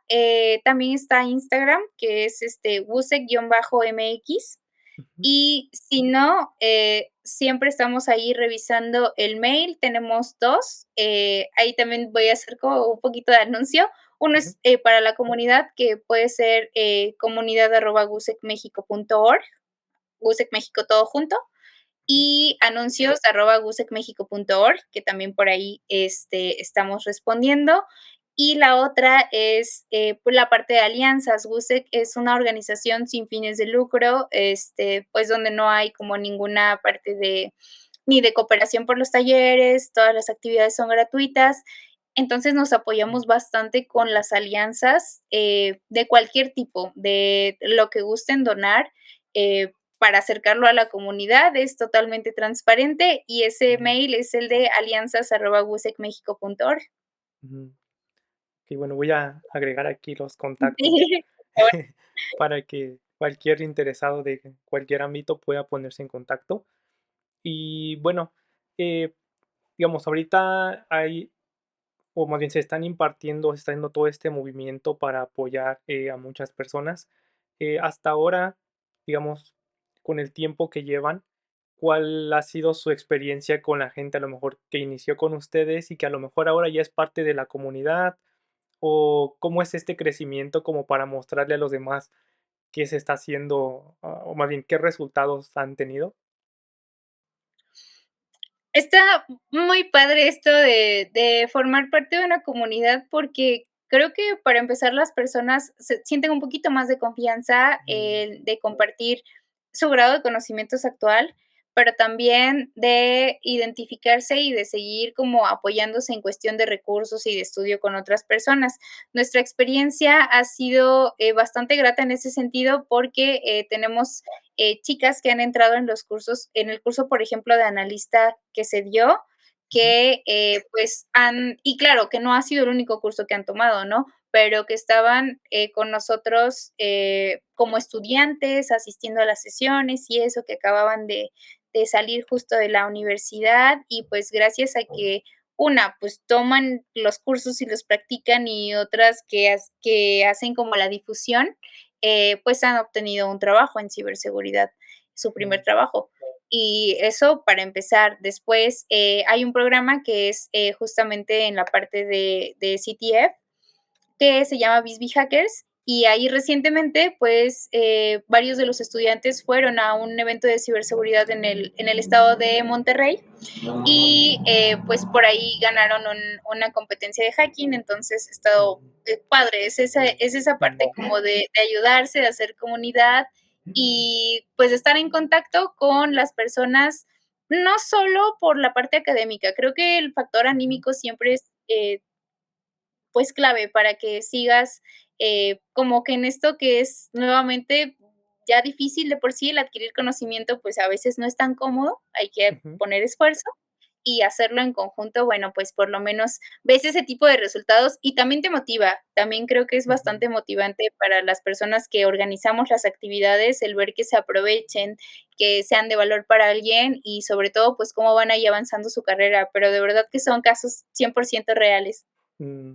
también está Instagram, que es, WUSEC-MX. Ujú. Y si no, siempre estamos ahí revisando el mail, tenemos 2, ahí también voy a hacer como un poquito de anuncio. Uno Ujú. es, para la comunidad, que puede ser, comunidad@gusecmexico.org, Gusec México todo junto, Ujú. y anuncios@gusecmexico.org, que también por ahí, estamos respondiendo. Y la otra es, pues, la parte de alianzas. GUSEC es una organización sin fines de lucro, pues, donde no hay como ninguna parte de ni de cooperación por los talleres, todas las actividades son gratuitas. Entonces nos apoyamos bastante con las alianzas de cualquier tipo, de lo que gusten donar para acercarlo a la comunidad. Es totalmente transparente y ese mm, mail es el de alianzas@wusecmexico.org. ujú. Y bueno, voy a agregar aquí los contactos Sí. para que cualquier interesado de cualquier ámbito pueda ponerse en contacto. Y bueno, eh, digamos, ahorita hay, o más bien se están impartiendo, se está haciendo todo este movimiento para apoyar a muchas personas. Hasta ahora, digamos, con el tiempo que llevan, ¿cuál ha sido su experiencia con la gente a lo mejor que inició con ustedes y que a lo mejor ahora ya es parte de la comunidad? ¿O cómo es este crecimiento como para mostrarle a los demás qué se está haciendo, o más bien qué resultados han tenido? Está muy padre esto de formar parte de una comunidad, porque creo que para empezar las personas se sienten un poquito más de confianza, Mm, de compartir su grado de conocimientos actual, pero también de identificarse y de seguir como apoyándose en cuestión de recursos y de estudio con otras personas. Nuestra experiencia ha sido, bastante grata en ese sentido, porque, tenemos chicas que han entrado en los cursos, en el curso, por ejemplo, de analista que se dio, ujú, que pues han, y claro, que no ha sido el único curso que han tomado, ¿no? Pero que estaban con nosotros como estudiantes, asistiendo a las sesiones y eso, que acababan de salir justo de la universidad y pues gracias a que una, pues toman los cursos y los practican y otras que hacen como la difusión, pues han obtenido un trabajo en ciberseguridad, su primer mm, trabajo. Y eso para empezar. Después hay un programa que es justamente en la parte de CTF, que se llama Bisbee Hackers. Y ahí recientemente, pues, varios de los estudiantes fueron a un evento de ciberseguridad en el estado de Monterrey y pues por ahí ganaron una competencia de hacking, entonces ha estado ujú, padre, es esa parte mm, como de ayudarse, de hacer comunidad y pues de estar en contacto con las personas, no solo por la parte académica, creo que el factor ujú, anímico siempre es pues clave para que sigas como que en esto que es nuevamente ya difícil de por sí el adquirir conocimiento, pues a veces no es tan cómodo, hay que ujú, poner esfuerzo y hacerlo en conjunto, bueno, pues por lo menos ves ese tipo de resultados y también te motiva. También creo que es ujú, bastante motivante para las personas que organizamos las actividades el ver que se aprovechen, que sean de valor para alguien y sobre todo, pues cómo van ahí avanzando su carrera, pero de verdad que son casos 100% reales. mm.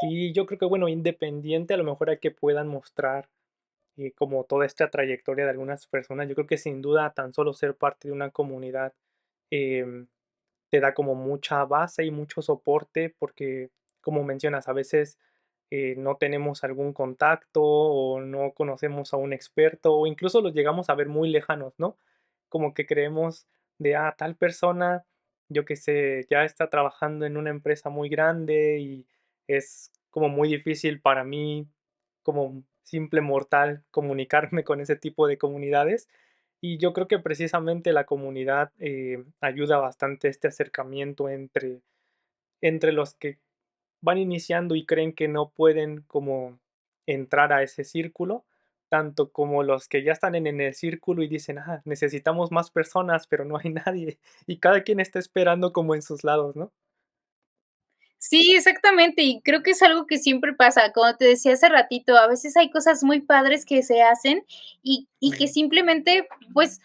Sí, yo creo que, bueno, independiente a lo mejor a que puedan mostrar, como toda esta trayectoria de algunas personas, yo creo que sin duda tan solo ser parte de una comunidad, em, te da como mucha base y mucho soporte porque, como mencionas, a veces no tenemos algún contacto o no conocemos a un experto o incluso los llegamos a ver muy lejanos, ¿no? Como que creemos de, tal persona, yo que sé, ya está trabajando en una empresa muy grande y es como muy difícil para mí, como simple mortal, comunicarme con ese tipo de comunidades. Y yo creo que precisamente la comunidad ayuda bastante este acercamiento entre los que van iniciando y creen que no pueden como entrar a ese círculo, tanto como los que ya están en el círculo y dicen, necesitamos más personas, pero no hay nadie. Y cada quien está esperando como en sus lados, ¿no? Sí, exactamente, y creo que es algo que siempre pasa, como te decía hace ratito, a veces hay cosas muy padres que se hacen y que Mm, simplemente, pues,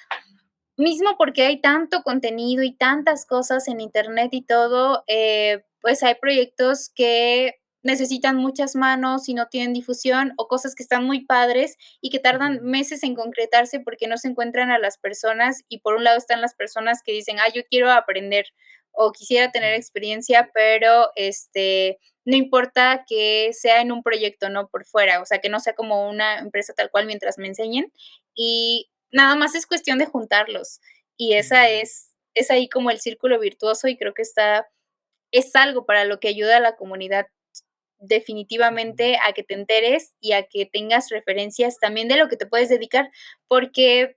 mismo porque hay tanto contenido y tantas cosas en Internet y todo, pues, hay proyectos que necesitan muchas manos y no tienen difusión, o cosas que están muy padres y que tardan ujú, meses en concretarse porque no se encuentran a las personas, y por un lado están las personas que dicen: "Yo quiero aprender o quisiera tener mm, experiencia", pero, no importa que sea en un proyecto, ¿no?, por fuera, o sea, que no sea como una empresa tal cual mientras me enseñen, y nada más es cuestión de juntarlos. Y esa mm, es ahí como el círculo virtuoso, y creo que es algo para lo que ayuda a la comunidad ujú, definitivamente a que te enteres y a que tengas referencias también de lo que te puedes dedicar, porque,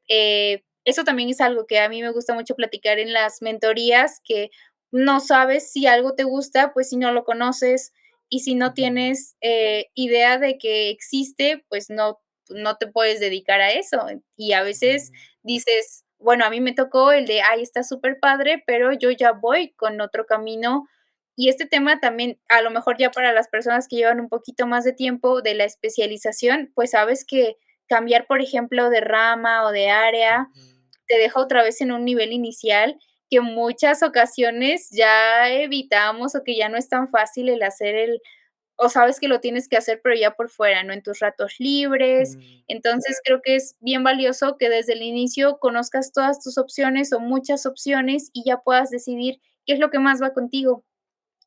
Eso también es algo que a mí me gusta mucho platicar en las mentorías, que no sabes si algo te gusta, pues, si no lo conoces, y si no Ujú, tienes, idea de que existe, pues, no te puedes dedicar a eso. Y a veces ujú, dices: "Bueno, a mí me tocó el de, ay, está súper padre, pero yo ya voy con otro camino". Y este tema también, a lo mejor ya para las personas que llevan un poquito más de tiempo de la especialización, pues, sabes que cambiar, por ejemplo, de rama o de área, ujú, te deja otra vez en un nivel inicial que en muchas ocasiones ya evitamos, o que ya no es tan fácil el hacer el o sabes que lo tienes que hacer, pero ya por fuera, ¿no? En tus ratos libres. mm, Entonces, creo que es bien valioso que desde el inicio conozcas todas tus opciones o muchas opciones y ya puedas decidir qué es lo que más va contigo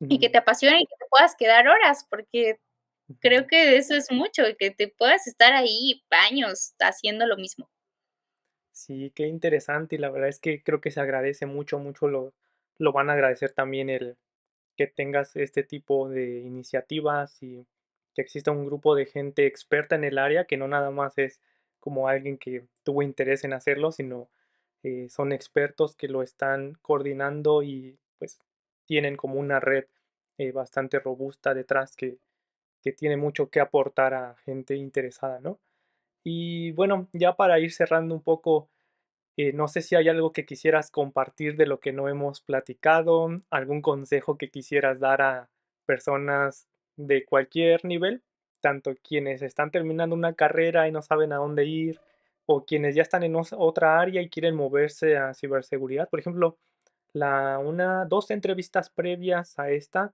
y que te mm, apasione y que te puedas quedar horas, porque creo ujú. que eso es mucho, que te puedas estar ahí años haciendo lo mismo. Sí, qué interesante, y la verdad es que creo que se agradece mucho, mucho lo van a agradecer también el que tengas este tipo de iniciativas y que exista un grupo de gente experta en el área, que no nada más es como alguien que tuvo interés en hacerlo, sino son expertos que lo están coordinando y pues tienen como una red bastante robusta detrás que tiene mucho que aportar a gente interesada, ¿no? Y bueno, ya para ir cerrando un poco, no sé si hay algo que quisieras compartir de lo que no hemos platicado, algún consejo que quisieras dar a personas de cualquier nivel, tanto quienes están terminando una carrera y no saben a dónde ir, o quienes ya están en otra área y quieren moverse a ciberseguridad. Por ejemplo, 2 entrevistas previas a esta,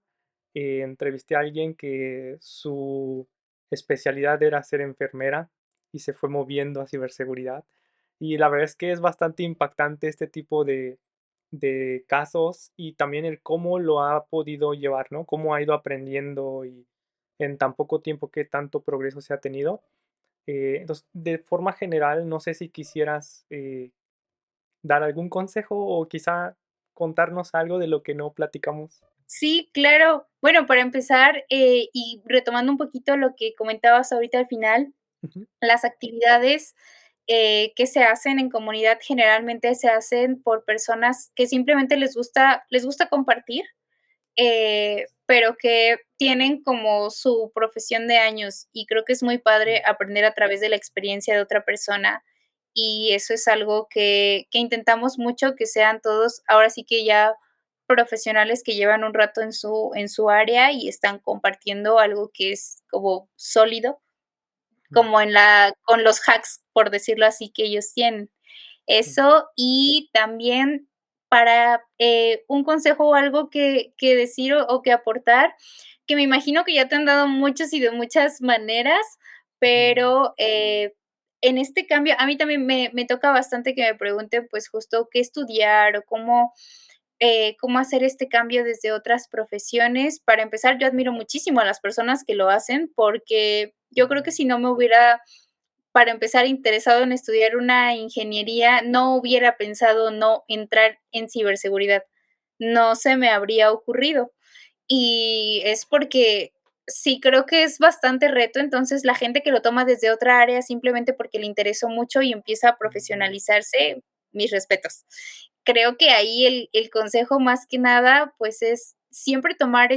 entrevisté a alguien que su especialidad era ser enfermera y se fue moviendo a ciberseguridad. Y la verdad es que es bastante impactante este tipo de casos y también el cómo lo ha podido llevar, ¿no? Cómo ha ido aprendiendo y en tan poco tiempo qué tanto progreso se ha tenido. Entonces, de forma general, no sé si quisieras dar algún consejo o quizá contarnos algo de lo que no platicamos. Sí, claro. Bueno, para empezar, y retomando un poquito lo que comentabas ahorita al final, Ujú, las actividades, que se hacen en comunidad generalmente se hacen por personas que simplemente les gusta compartir, pero que tienen como su profesión de años, y creo que es muy mm, padre aprender a través de la experiencia de otra persona, y eso es algo que intentamos mucho, que sean todos, ahora sí que ya profesionales que llevan un rato en su área y están compartiendo algo que es como sólido, mm, como en la con los hacks, por decirlo así, que ellos tienen. mm, Eso, y también para, un consejo o algo que decir o que aportar, que me imagino que ya te han dado muchos y de muchas maneras, ujú, pero, en este cambio a mí también me toca bastante que me pregunten, pues, justo qué estudiar o cómo hacer este cambio desde otras profesiones. Para empezar, yo admiro muchísimo a las personas que lo hacen, porque yo creo que mm, si no me hubiera, para empezar, interesado en estudiar una ingeniería, no hubiera pensado no entrar en ciberseguridad. No se me habría ocurrido. Y es porque sí creo que es bastante reto, entonces la gente que lo toma desde otra área simplemente porque le interesó mucho y empieza a mm, profesionalizarse, mis respetos. Creo que ahí el consejo más que nada, pues, es siempre tomar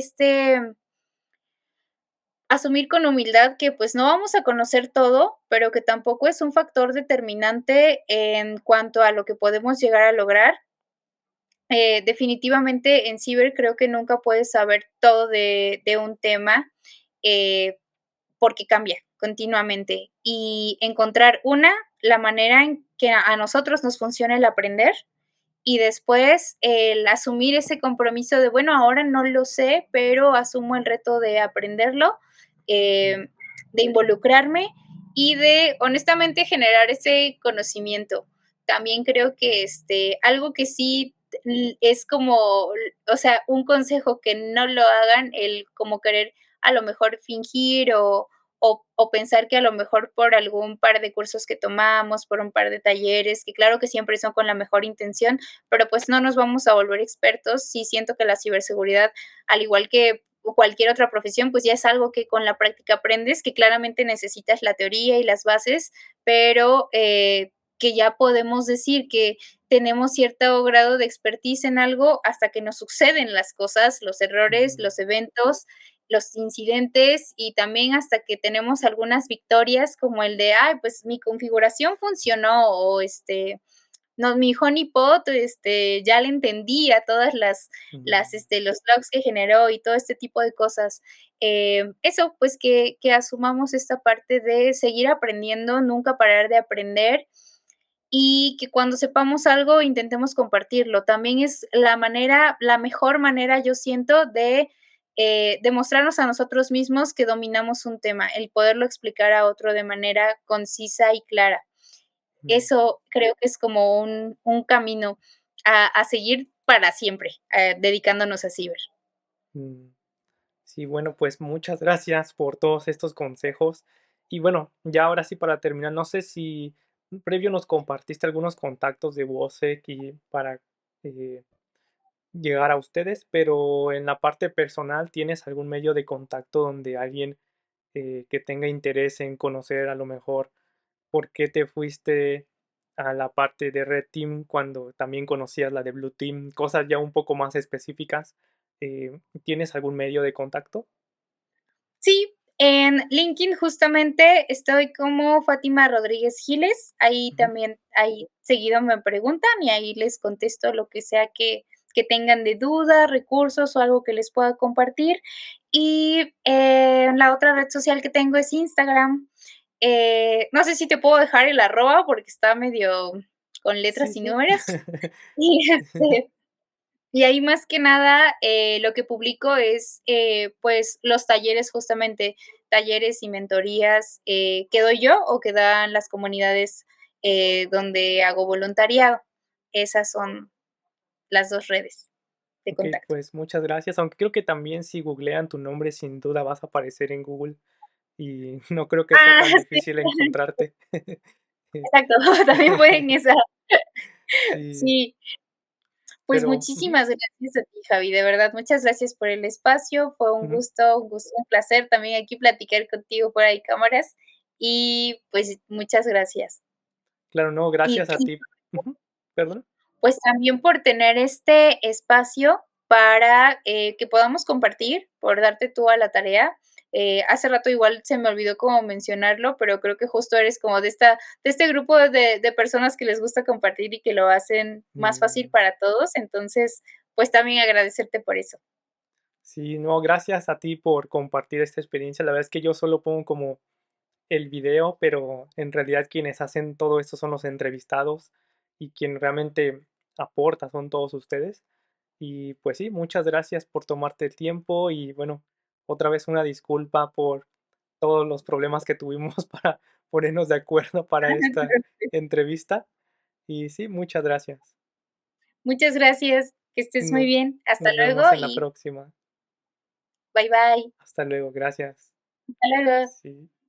asumir con humildad que, pues, no vamos a conocer todo, pero que tampoco es un factor determinante en cuanto a lo que podemos llegar a lograr. Definitivamente en ciber creo que nunca puedes saber todo de un tema, eh, porque cambia continuamente. Y encontrar la manera en que a nosotros nos funciona el aprender, y después el asumir ese compromiso de, bueno, ahora no lo sé, pero asumo el reto de aprenderlo, mm, eh, de involucrarme y de honestamente generar ese conocimiento. También creo que algo que sí es como, o sea, un consejo que no lo hagan, el como querer a lo mejor fingir o pensar que a lo mejor por algún par de cursos que tomamos, por un par de talleres, que claro que siempre son con la mejor intención, pero pues no nos vamos a volver expertos. Sí siento que la ciberseguridad, al igual que cualquier otra profesión, pues ya es algo que con la práctica aprendes, que claramente necesitas la teoría y las bases, pero que ya podemos decir que tenemos cierto grado de expertise en algo hasta que nos suceden las cosas, los errores, Ujú. los eventos, los incidentes y también hasta que tenemos algunas victorias como el de, ay, pues mi configuración funcionó o no, mi honeypot, ya le entendí a todas Mm, los logs que generó y todo este tipo de cosas. Eso, pues que asumamos esta parte de seguir aprendiendo, nunca parar de aprender y que cuando sepamos algo intentemos compartirlo. También es la mejor manera, yo siento, de demostrarnos a nosotros mismos que dominamos un tema, el poderlo explicar a otro de manera concisa y clara. mm, Eso creo que es como un camino a seguir para siempre, dedicándonos a ciber. mm. Sí, bueno, pues muchas gracias por todos estos consejos. Y bueno, ya ahora sí para terminar, no sé si previo nos compartiste algunos contactos de WOSEC y para eh, llegar a ustedes, pero en la parte personal, ¿tienes algún medio de contacto donde alguien que tenga interés en conocer a lo mejor por qué te fuiste a la parte de Red Team cuando también conocías la de Blue Team, cosas ya un poco más específicas? ¿Tienes algún medio de contacto? Sí, en LinkedIn justamente estoy como Fátima Rodríguez Giles, ahí Ujú. también ahí seguido me preguntan y ahí les contesto lo que sea que tengan de duda, recursos o algo que les pueda compartir. Y, la otra red social que tengo es Instagram. No sé si te puedo dejar el arroba porque está medio con Sí, letras y sí. números. Y, y ahí más que nada, lo que publico es, pues, los talleres, justamente, talleres y mentorías, que doy yo o que dan las comunidades, donde hago voluntariado. Esas son las 2 redes de Okey, contacto. pues muchas gracias, aunque creo que también si googlean tu nombre, sin duda vas a aparecer en Google y no creo que sea Ah, tan sí, difícil encontrarte. exacto, también pueden esa. Sí, Sí, pues pero ujú, muchísimas gracias a ti, Javi, de verdad, muchas gracias por el espacio, fue ujú, un gusto, un placer también aquí platicar contigo fuera de cámaras y, pues, muchas gracias. claro, no, Y gracias a ti. Ujú, ¿perdón? pues también por tener este espacio para, que podamos compartir, por darte tú a la tarea. Hace rato igual se me olvidó como mencionarlo, pero creo que justo eres como de este grupo de personas que les gusta compartir y que lo hacen más fácil Mm, para todos. Entonces, pues también agradecerte por eso. sí, no, gracias a ti por compartir esta experiencia. La verdad es que yo solo pongo como el video, pero en realidad quienes hacen todo esto son los entrevistados y quien realmente aporta son todos ustedes. Y pues sí, muchas gracias por tomarte el tiempo y bueno, otra vez una disculpa por todos los problemas que tuvimos para ponernos de acuerdo para esta entrevista. Y sí, muchas gracias. Muchas gracias, que estés muy No- bien. Hasta Nos luego vemos en la y próxima. bye bye. Hasta luego, gracias. Hasta luego. Sí.